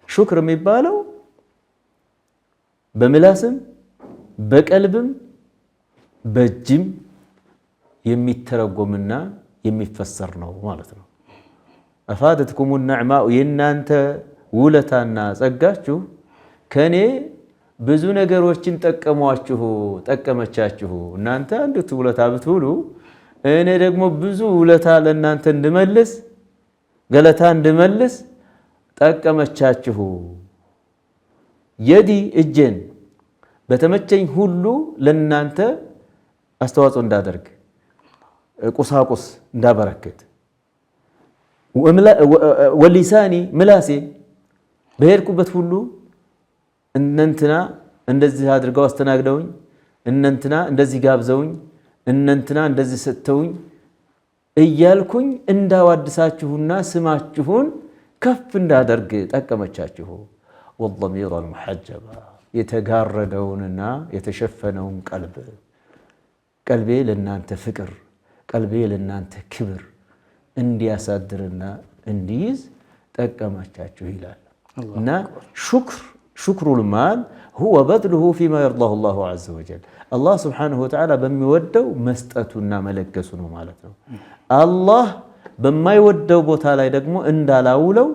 ሹክር የሚባለው በምላስም በቀልብም በእጅም የሚተረጎምና የሚፈሰር ነው ማለት ነው። አፋደትኩም ነዕማኡ የናንተ ውለታና ጸጋችሁ ከኔ ብዙ ነገሮችን ጠቀመቻችሁ። እናንተ አንድ ውለታ ብትውሉ እኔ ደግሞ ብዙ ውለታ ለእናንተ እንድመልስ ገለታ እንድመልስ ጠቀመቻችሁ። የዲ እጄን በተመቸኝ ሁሉ ለእናንተ አስተዋጽኦ እንዳደርግ ቁሳቁስ እንዳበረክት፣ ወሊሳኒ ምላሴ በሄድኩበት ሁሉ እነንትና እንደዚህ አድርገው አስተናግደውኝ፣ እነንትና እንደዚህ ጋብዘውኝ፣ እነንትና እንደዚህ ሰጥተውኝ እያልኩኝ እንዳዋድሳችሁና ስማችሁን ከፍ እንዳደርግ ጠቀመቻችሁ። ወضሚር አልሙሐጀባ የተጋረደውንና የተሸፈነውን ቀልቤ ለእናንተ ፍቅር፣ ቀልቤ ለእናንተ ክብር እንዲያሳድርና እንዲይዝ ጠቀመቻችሁ ይላል። እና ሹክሩል ማል ሁወ በድሉሁ ፊማ የርዳሁ ላሁ ዐዘ ወጀል አላህ ስብሓነሁ ወተዓላ በሚወደው መስጠቱና መለገሱ ነው ማለት ነው። አላህ በማይወደው ቦታ ላይ ደግሞ እንዳላውለው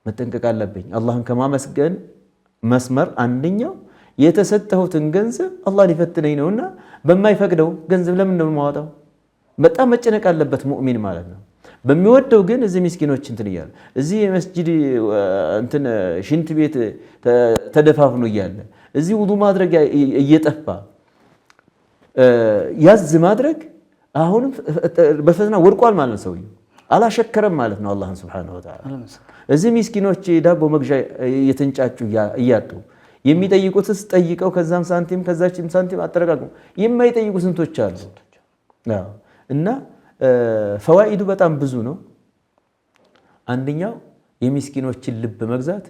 መጠንቀቅ አለብኝ። አላህን ከማመስገን መስመር አንደኛው የተሰጠሁትን ገንዘብ አላህ ሊፈትነኝ ነውና በማይፈቅደው ገንዘብ ለምን ነው የማወጣው? በጣም መጨነቅ አለበት ሙእሚን ማለት ነው። በሚወደው ግን እዚህ ምስኪኖች እንትን እያለ እዚህ የመስጂድ እንትን ሽንት ቤት ተደፋፍኖ እያለ እዚህ ውዱ ማድረግ እየጠፋ ያዝ ማድረግ አሁንም በፈተና ወድቋል ማለት ነው። ሰውየው አላሸከረም ማለት ነው አላህን ሱብሓነሁ ወተዓላ። እዚህ ምስኪኖች ዳቦ መግዣ እየተንጫጩ እያጡ የሚጠይቁትስ ጠይቀው ከዛም ሳንቲም ከዛችም ሳንቲም አጠረቃቅሙ የማይጠይቁ ስንቶች አሉ። እና ፈዋኢዱ በጣም ብዙ ነው። አንደኛው የሚስኪኖችን ልብ መግዛት፣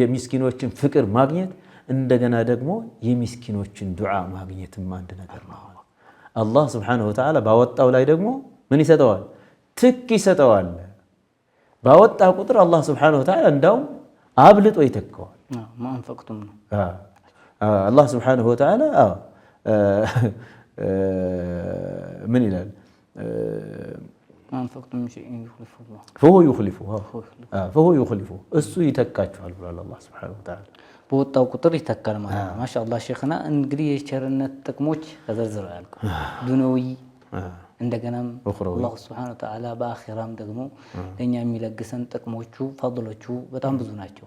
የሚስኪኖችን ፍቅር ማግኘት፣ እንደገና ደግሞ የሚስኪኖችን ዱዓ ማግኘትም አንድ ነገር ነው። አላህ ስብሓነሁ ወተዓላ ባወጣው ላይ ደግሞ ምን ይሰጠዋል? ትክ ይሰጠዋል። ባወጣ ቁጥር አላህ ስብሓነሁ ወተዓላ እንዳውም አብልጦ ይተካዋል። ማንፈቅቱም ነው አላህ ስብሓነሁ ወተዓላ ምን ይላል? ፈሁወ ዩኽሊፉሁ እሱ ይተካችኋል ብሏል አላህ ሱብሓነሁ ወተዓላ። በወጣው ቁጥር ይተካል ማለት ነው። ማሻአላህ ሼኽና፣ እንግዲህ የቸርነት ጥቅሞች ተዘርዝረው ያልኩ ዱንያዊ እንደገናም አላህ ሱብሓነሁ ወተዓላ በአኺራም ደግሞ ለእኛ የሚለግሰን ጥቅሞቹ ፈድሎቹ በጣም ብዙ ናቸው።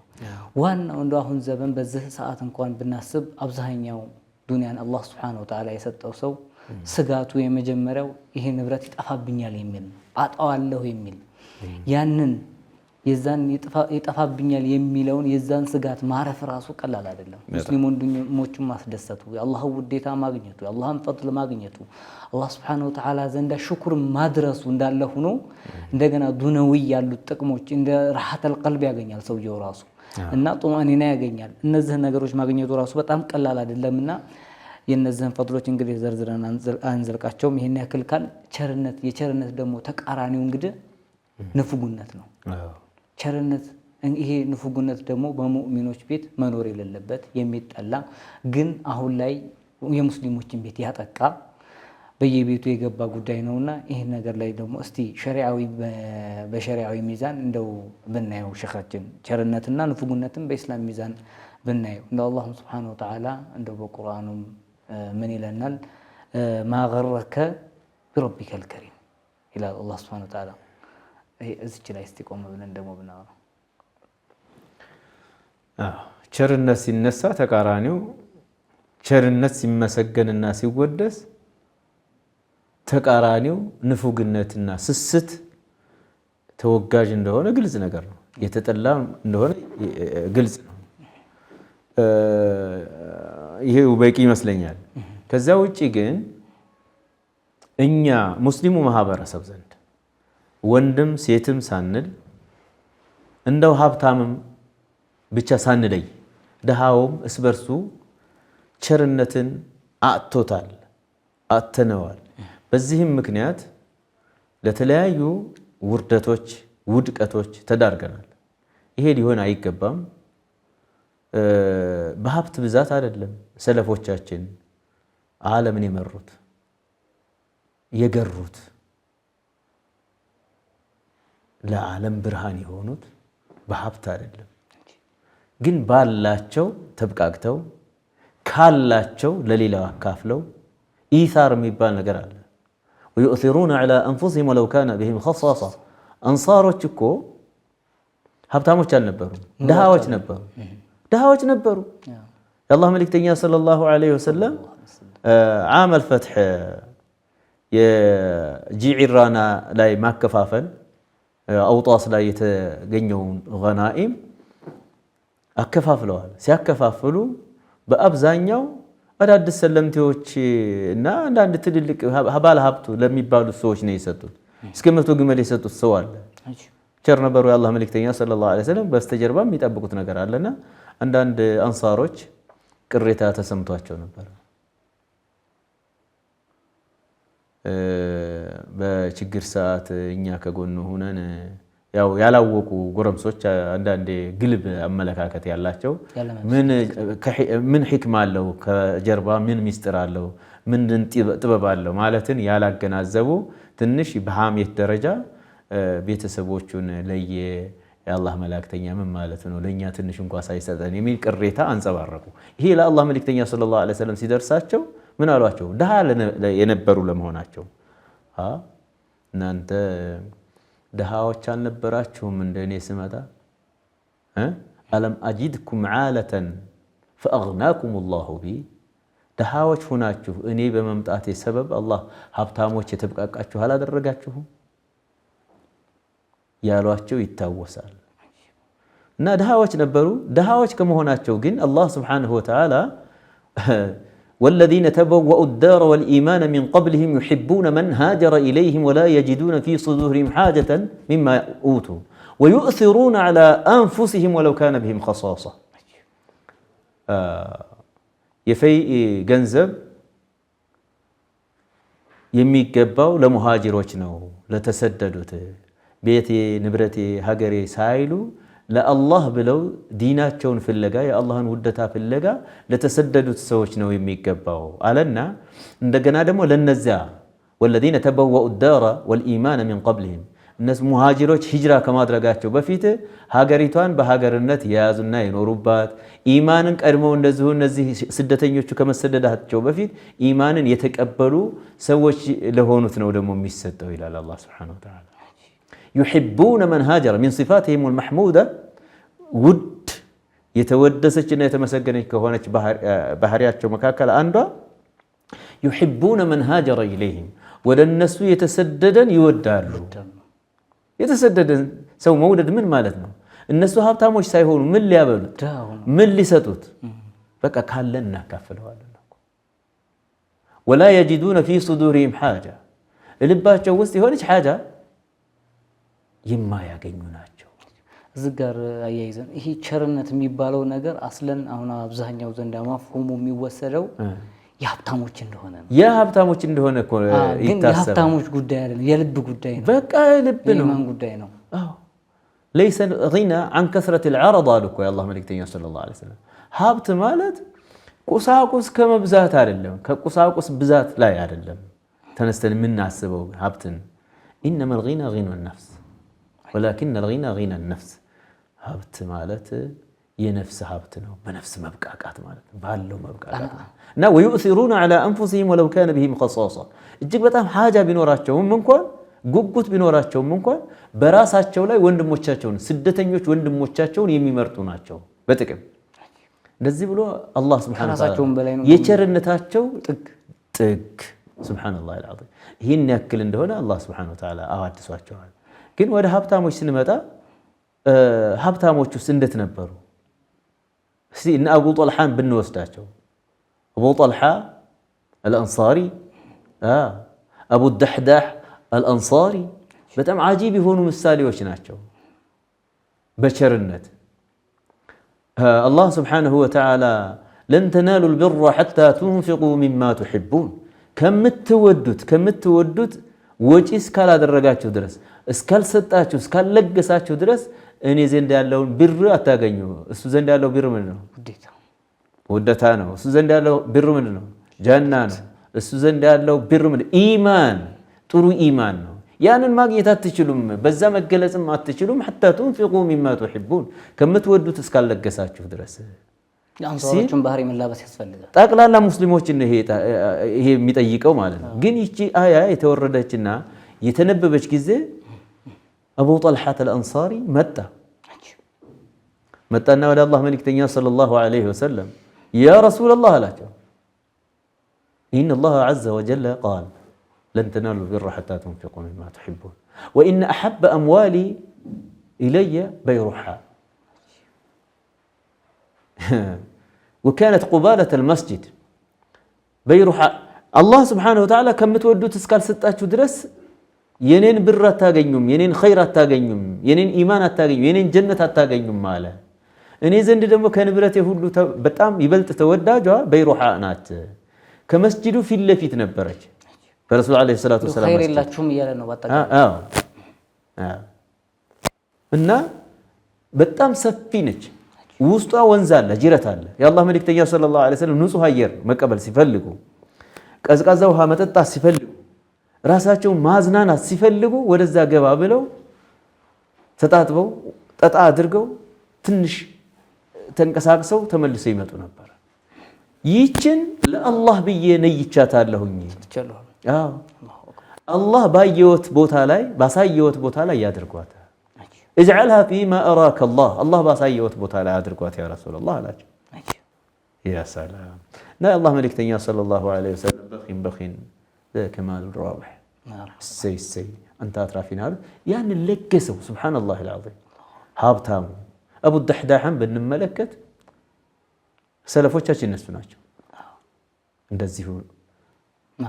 ዋናው እንደው አሁን ዘመን በዚህ ሰዓት እንኳን ብናስብ አብዛኛው ዱንያን አላህ ሱብሓነሁ ወተዓላ የሰጠው ሰው ስጋቱ የመጀመሪያው ይሄ ንብረት ይጠፋብኛል የሚል አጣዋለሁ የሚል ያንን የዛን ይጠፋብኛል የሚለውን የዛን ስጋት ማረፍ ራሱ ቀላል አይደለም። ሙስሊም ወንድሞቹን ማስደሰቱ፣ የአላህን ውዴታ ማግኘቱ፣ የአላህን ፈድል ማግኘቱ፣ አላህ ሱብሓነሁ ወተዓላ ዘንዳ ሽኩር ማድረሱ እንዳለ ሆኖ እንደገና ዱንያዊ ያሉት ጥቅሞች እንደ ረሐተል ቀልብ ያገኛል ሰውየው ራሱ እና ጡማኒና ያገኛል። እነዚህን ነገሮች ማግኘቱ ራሱ በጣም ቀላል አይደለምና የነዚህን ፈድሎች እንግዲህ ዘርዝረን አንዘልቃቸውም። ይሄን ያክል ካል ቸርነት፣ የቸርነት ደግሞ ተቃራኒው እንግዲህ ንፉግነት ነው። ቸርነት ይሄ ንፉግነት ደግሞ በሙእሚኖች ቤት መኖር የሌለበት የሚጠላ ግን አሁን ላይ የሙስሊሞችን ቤት ያጠቃ በየቤቱ የገባ ጉዳይ ነውና ይሄን ነገር ላይ ደግሞ እስቲ ሸሪዓዊ በሸሪዓዊ ሚዛን እንደው ብናየው ሸኻችን ቸርነትና ንፉግነትን በእስላም ሚዛን ብናየው እንደው አላህ ሱብሓነሁ ወተዓላ እንደው በቁርአኑም ምን ይለናል? ማ ገረከ ቢረቢከል ከሪም ይላል አላህ ሱብሓነሁ ወተዓላ። እዚች ላይ እስቲ ቆም ብለን ደግሞ ብናወራ ቸርነት ሲነሳ ተቃራኒው ቸርነት ሲመሰገንና ሲወደስ ተቃራኒው ንፉግነትና ስስት ተወጋጅ እንደሆነ ግልጽ ነገር ነው። የተጠላ እንደሆነ ግልጽ ነው። ይሄው በቂ ይመስለኛል። ከዛ ውጪ ግን እኛ ሙስሊሙ ማህበረሰብ ዘንድ ወንድም ሴትም ሳንል እንደው ሀብታምም ብቻ ሳንለይ ድሃውም እስበርሱ ቸርነትን አጥቶታል፣ አጥተነዋል። በዚህም ምክንያት ለተለያዩ ውርደቶች፣ ውድቀቶች ተዳርገናል። ይሄ ሊሆን አይገባም። በሀብት ብዛት አይደለም ሰለፎቻችን ዓለምን የመሩት የገሩት ለዓለም ብርሃን የሆኑት በሀብት አይደለም፣ ግን ባላቸው ተብቃቅተው ካላቸው ለሌላው አካፍለው ኢሳር የሚባል ነገር አለ። ወዩእሲሩነ ዐላ አንፉሲሂም ወለው ካነ ቢሂም ኸሳሳ። አንሳሮች እኮ ሀብታሞች አልነበሩም፣ ድሃዎች ነበሩ። ድሃዎች ነበሩ። የአላህ መልእክተኛ ሰለላሁ ዐለይሂ ወሰለም ዓመል ፈትሕ የጂዒራና ላይ ማከፋፈል አውጣስ ላይ የተገኘውን ገናኢም አከፋፍለዋል። ሲያከፋፍሉ በአብዛኛው አዳዲስ ሰለምቴዎች እና አንዳንድ ትልልቅ ባለ ሀብቱ ለሚባሉት ሰዎች ነው የሰጡት። እስከ 100 ግመል የሰጡት ሰው አለ። ቸር ነበሩ የአላህ መልእክተኛ ሰለላሁ ዐለይሂ ወሰለም። በስተጀርባ የሚጠብቁት ነገር አለና አንዳንድ አንሳሮች ቅሬታ ተሰምቷቸው ነበር። በችግር ሰዓት እኛ ከጎኑ ሆነን ያው ያላወቁ ጎረምሶች አንዳንዴ ግልብ አመለካከት ያላቸው ምን ሕክማ አለው ከጀርባ ምን ሚስጥር አለው ምን ጥበብ አለው ማለትን ያላገናዘቡ ትንሽ በሐሜት ደረጃ ቤተሰቦቹን ለየ የአላህ መላእክተኛ ምን ማለት ነው ለኛ ትንሽ እንኳን ሳይሰጠን የሚል ቅሬታ አንጸባረቁ። ይሄ ለአላህ መልእክተኛ ሰለላሁ ዐለይሂ ወሰለም ሲደርሳቸው ምን አሏቸው? ድሃ የነበሩ ለመሆናቸው እናንተ ድሃዎች አልነበራችሁም እንደኔ ስመጣ አለም አጂድኩም ዓለተን ፈአግናኩም ላሁ ቢ ድሃዎች ሁናችሁ እኔ በመምጣቴ ሰበብ አላህ ሀብታሞች የተብቃቃችሁ አላደረጋችሁም ያሏቸው ይታወሳል። እና ድሃዎች ነበሩ። ድሃዎች ከመሆናቸው ግን አላህ ስብሓነሁ ወተዓላ ወለዚነ ተበወኡ ዳረ ወልኢማነ ሚን ቀብሊሂም ዩሒቡነ መን ሃጀረ ኢለይሂም ወላ የጅዱነ ፊ ሱዱሪሂም ሓጀተን ሚማ ኡቱ ወዩእሲሩነ ዐላ አንፉሲሂም ወለው ካነ ቢሂም ኸሳሳ። የፈይ ገንዘብ የሚገባው ለሙሃጅሮች ነው፣ ለተሰደዱት ቤቴ ንብረቴ ሀገሬ ሳይሉ ለአላህ ብለው ዲናቸውን ፍለጋ የአላህን ውደታ ፍለጋ ለተሰደዱት ሰዎች ነው የሚገባው አለና እንደገና ደግሞ ለነዚያ ወለዚነ ተበወኡ ዳረ ወልኢማን ሚን ቀብሊሂም እነሱ ሙሃጅሮች ሂጅራ ከማድረጋቸው በፊት ሀገሪቷን በሀገርነት የያዙና የኖሩባት ኢማንን ቀድመው እንደዚሁ እነዚህ ስደተኞቹ ከመሰደዳቸው በፊት ኢማንን የተቀበሉ ሰዎች ለሆኑት ነው ደግሞ የሚሰጠው ይላል አላህ ሱብሓነሁ ወተዓላ። ዩሒቡነ መን ሃጀረ ሚን ሲፋቲሂም አልመሕሙዳ ውድ የተወደሰችና የተመሰገነች ከሆነች ባህሪያቸው መካከል አንዷ ዩሒቡነ መን ሃጀረ ኢለይሂም ወደ እነሱ የተሰደደን ይወዳሉ። የተሰደደን ሰው መውደድ ምን ማለት ነው? እነሱ ሀብታሞች ሳይሆኑ ምን ሊያበሉት ምን ሊሰጡት፣ በቃ ካለን እናካፍለዋለን። ወላ የጂዱነ ፊ ሱዱሪሂም ሓጃ ልባቸው ውስጥ የሆነች ሓጃ የማያገኙ ናቸው። እዚህ ጋር አያይዘን ይሄ ቸርነት የሚባለው ነገር አስለን አሁን አብዛኛው ዘንድ ማፍሁሙ የሚወሰደው የሀብታሞች እንደሆነ ነው። የሀብታሞች እንደሆነ እኮ ይታሰባል። የሀብታሞች ጉዳይ አይደለም፣ የልብ ጉዳይ ነው። በቃ የልብ ነው፣ የኢማን ጉዳይ ነው። ለይሰ ጊና አን ከስረት ልዓረድ አሉ እኮ የአላህ መልእክተኛ ሰለላሁ ዐለይሂ ወሰለም። ሀብት ማለት ቁሳቁስ ከመብዛት አይደለም፣ ከቁሳቁስ ብዛት ላይ አይደለም ተነስተን የምናስበው ሀብትን። ኢነማ ልጊና ጊና ነፍስ ወላኪን ልጊና ጊና ነፍስ። ሀብት ማለት የነፍስ ሀብት ነው። በነፍስ መብቃቃት ማለት ነው፣ ባለው መብቃቃት እና ወዩእሲሩነ ዐላ አንፉሲሂም ወለው ካነ ቢሂም ኸሷሳ እጅግ በጣም ሓጃ ቢኖራቸውም እንኳን ጉጉት ቢኖራቸውም እንኳን በራሳቸው ላይ ወንድሞቻቸውን ስደተኞች ወንድሞቻቸውን የሚመርጡ ናቸው በጥቅም። እንደዚህ ብሎ አላህ ሱብሓነሁ ወተዓላ የቸርነታቸው ጥግ ሱብሓነላህ አልዓዚም ይህን ያክል እንደሆነ አላህ ሱብሓነሁ ወተዓላ አዋድሷቸዋል። ግን ወደ ሀብታሞች ስንመጣ ሀብታሞች ውስጥ እንዴት ነበሩ? እስቲ እነ አቡ ጠልሓን ብንወስዳቸው አቡ ጠልሓ አልአንሳሪ፣ አቡ ደሕዳሕ አልአንሳሪ በጣም ዓጂብ የሆኑ ምሳሌዎች ናቸው በቸርነት። አላህ ስብሓነሁ ወተዓላ ለን ተናሉ ልቢራ ሐታ ቱንፊቁ ሚማ ቱሒቡን ከምትወዱት ወጪ እስካላደረጋችሁ ድረስ እስካልሰጣችሁ እስካልለገሳችሁ ድረስ እኔ ዘንድ ያለውን ብር አታገኙ። እሱ ዘንድ ያለው ብር ምንድን ነው? ውዴታ ነው። እሱ ዘንድ ያለው ብር ምንድን ነው? ጀና ነው። እሱ ዘንድ ያለው ብር ምንድን ነው? ኢማን፣ ጥሩ ኢማን ነው። ያንን ማግኘት አትችሉም፣ በዛ መገለጽም አትችሉም። ሐታ ቱንፊቁ ሚማ ቱሒቡን ከምትወዱት እስካልለገሳችሁ ድረስ የአንሳሮችን ባህሪ መላበስ ያስፈልጋል። ጠቅላላ ሙስሊሞችን ይሄ የሚጠይቀው ማለት ነው። ግን ይቺ አያ የተወረደችና የተነበበች ጊዜ አቡ ጠልሓት አልአንሳሪ መጣና ወደ አላህ መልእክተኛ ሰለላሁ ዐለይሂ ወሰለም ያ ረሱለላህ አላቸው፣ ኢነላህ ዐዘ ወጀለ ቃል ለን ተናሉ ልቢራ ሐታ ቱንፊቁ ሚማ ቱሒቡን ወኢነ አሐበ አምዋሊ ኢለየ በይሩሓ ወካነት ቁባለተ ልመስጅድ በይሩሓ። አላህ ስብሓነሁ ወተዓላ ከምትወዱት እስካልሰጣችሁ ድረስ የኔን ብር አታገኙም፣ የኔን ኸይር አታገኙም፣ የኔን ኢማን አታገኙም፣ የኔን ጀነት አታገኙም አለ። እኔ ዘንድ ደግሞ ከንብረቴ ሁሉ በጣም ይበልጥ ተወዳጇ በይሩሓ ናት። ከመስጅዱ ፊት ለፊት ነበረች። በረሱል ዓለይሂ ሰላቱ ወሰላም ኸይር የላችሁም እያለ ነው ባጠቃላይ። እና በጣም ሰፊ ነች። ውስጧ ወንዝ አለ፣ ጅረት አለ። የአላህ መልእክተኛ ሰለላሁ ዐለይሂ ወሰለም ንጹህ አየር መቀበል ሲፈልጉ፣ ቀዝቃዛ ውሃ መጠጣት ሲፈልጉ፣ ራሳቸውን ማዝናናት ሲፈልጉ ወደዛ ገባ ብለው ተጣጥበው ጠጣ አድርገው ትንሽ ተንቀሳቅሰው ተመልሰው ይመጡ ነበር። ይችን ለአላህ ብዬ ነይቻታለሁኝ። አላህ ባየወት ቦታ ላይ ባሳየወት ቦታ ላይ ያድርጓት። እጅዐልሃ ፊማ አራከ አላህ አላህ ባሳየወት ቦታ ላይ አድርጓት ያ ረሱለላህ አላቸው። ያ ሰላም እና የአላህ መልእክተኛ ሰለላሁ ዐለይሂ ወሰለም በኺን ከማሉ ረዋሕ እሰይ አንተ አትራፊን አሉት። ያንን ለገሰው። ሱብሓነላህ አልዓዚም ሀብታሙ አቡ ደሕዳሕን ብንመለከት ሰለፎቻችን እነሱ ናቸው። እንደዚሁ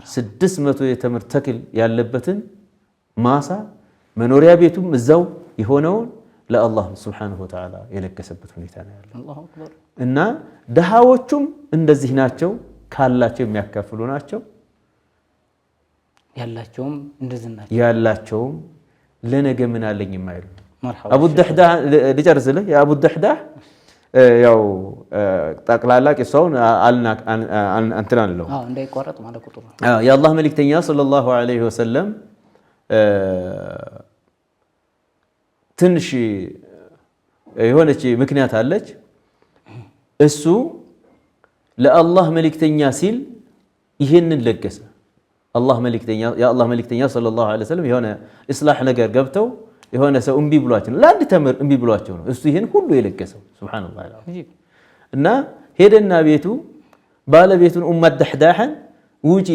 600 የተምር ተክል ያለበትን ማሳ መኖሪያ ቤቱም እዛው የሆነውን ለአላህ ሱብሓነሁ ወተዓላ የለገሰበት ሁኔታ ነው ያለው። አላሁ አክበር። እና ድሃዎቹም እንደዚህ ናቸው፣ ካላቸው የሚያካፍሉ ናቸው። ያላቸውም እንደዚህ ናቸው። ያላቸውም ለነገ ምን አለኝ የማይሉ አቡ ደህዳህ ልጨርስልህ። የአቡ ደህዳህ ያው ጠቅላላ ቂሳውን እንትን አለው እንዳይቋረጥ ማለት ቁጥሩ የአላህ መልእክተኛ ሰለላሁ ዐለይሂ ወሰለም ትንሽ የሆነች ምክንያት አለች። እሱ ለአላህ መልእክተኛ ሲል ይህንን ለገሰ። የአላህ መልእክተኛ ሰለላሁ ዐለይሂ ወሰለም የሆነ ኢስላህ ነገር ገብተው የሆነ ሰው እምቢ ብሏቸው ነው፣ ለአንድ ተምር እምቢ ብሏቸው ነው እሱ ይህን ሁሉ የለገሰው። ሱብሓነላህ። እና ሄደና ቤቱ ባለቤቱን ኡመት ደህዳህን ውጪ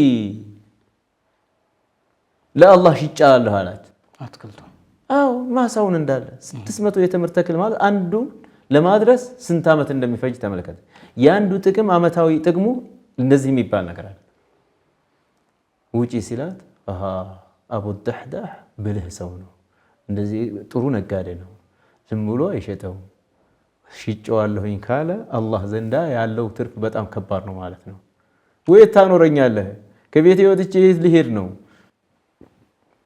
ለአላህ ሽጫለሁ አላት። አትክልቱ አዎ ማሳውን እንዳለ 600 የተምር ተክል ማለት አንዱን ለማድረስ ስንት ዓመት እንደሚፈጅ ተመልከተ። የአንዱ ጥቅም ዓመታዊ ጥቅሙ እንደዚህ የሚባል ነገር አለ። ውጪ ሲላት አቡ ደህዳህ ብልህ ሰው ነው፣ እንደዚህ ጥሩ ነጋዴ ነው፣ ዝም ብሎ አይሸጠውም። ሽጨዋለሁኝ ካለ አላህ ዘንዳ ያለው ትርፍ በጣም ከባድ ነው ማለት ነው። ወይ ታኖረኛለህ? ከቤት ወጥቼ ልሄድ ነው።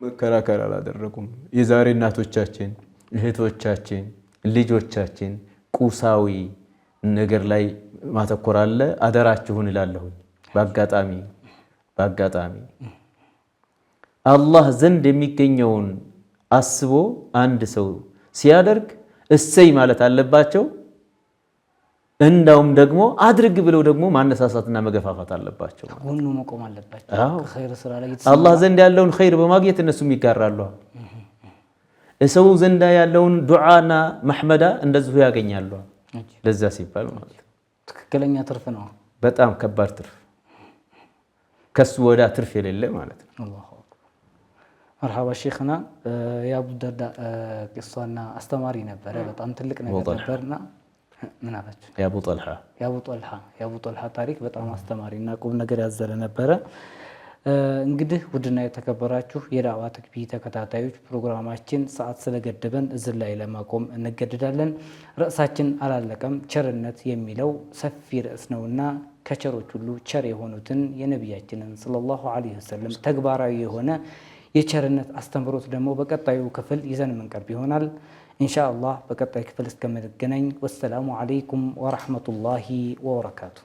መከራከር አላደረጉም። የዛሬ እናቶቻችን፣ እህቶቻችን፣ ልጆቻችን ቁሳዊ ነገር ላይ ማተኮር አለ። አደራችሁን እላለሁ። በአጋጣሚ አላህ ዘንድ የሚገኘውን አስቦ አንድ ሰው ሲያደርግ እሰይ ማለት አለባቸው። እንዳውም ደግሞ አድርግ ብለው ደግሞ ማነሳሳትና መገፋፋት አለባቸው። ጎኑ መቆም አለባቸው። ከኸይር ስራ ላይ አላህ ዘንድ ያለውን ኸይር በማግኘት እነሱም ይጋራሉ። ሰው ዘንድ ያለውን ዱዓና መሐመዳ እንደዚሁ ያገኛሉ። ለዛ ሲባል ማለት ነው። ትክክለኛ ትርፍ ነው። በጣም ከባድ ትርፍ፣ ከሱ ወዳ ትርፍ የሌለ ማለት ነው። አላሁ አክበር። መርሐባ ሼኽና። የአቡ ደርዳ ቂሷና አስተማሪ ነበረ። በጣም ትልቅ ነገር ነበርና ምን አላችሁ? የአቡ ጠልሃ ታሪክ በጣም አስተማሪና ቁም ነገር ያዘለ ነበረ። እንግዲህ ውድና የተከበራችሁ የዳዕዋ ተክቢ ተከታታዮች ፕሮግራማችን ሰዓት ስለገደበን እዚህ ላይ ለማቆም እንገደዳለን። ርዕሳችን አላለቀም። ቸርነት የሚለው ሰፊ ርዕስ ነውና ከቸሮች ሁሉ ቸር የሆኑትን የነቢያችንን ሰለላሁ ዐለይሂ ወሰለም ተግባራዊ የሆነ የቸርነት አስተምሮት ደግሞ በቀጣዩ ክፍል ይዘን የምንቀርብ ይሆናል። ኢንሻአላህ በቀጣይ ክፍል እስከምንገናኝ ወሰላሙ ዐለይኩም ወረሕመቱላሂ ወበረካቱ።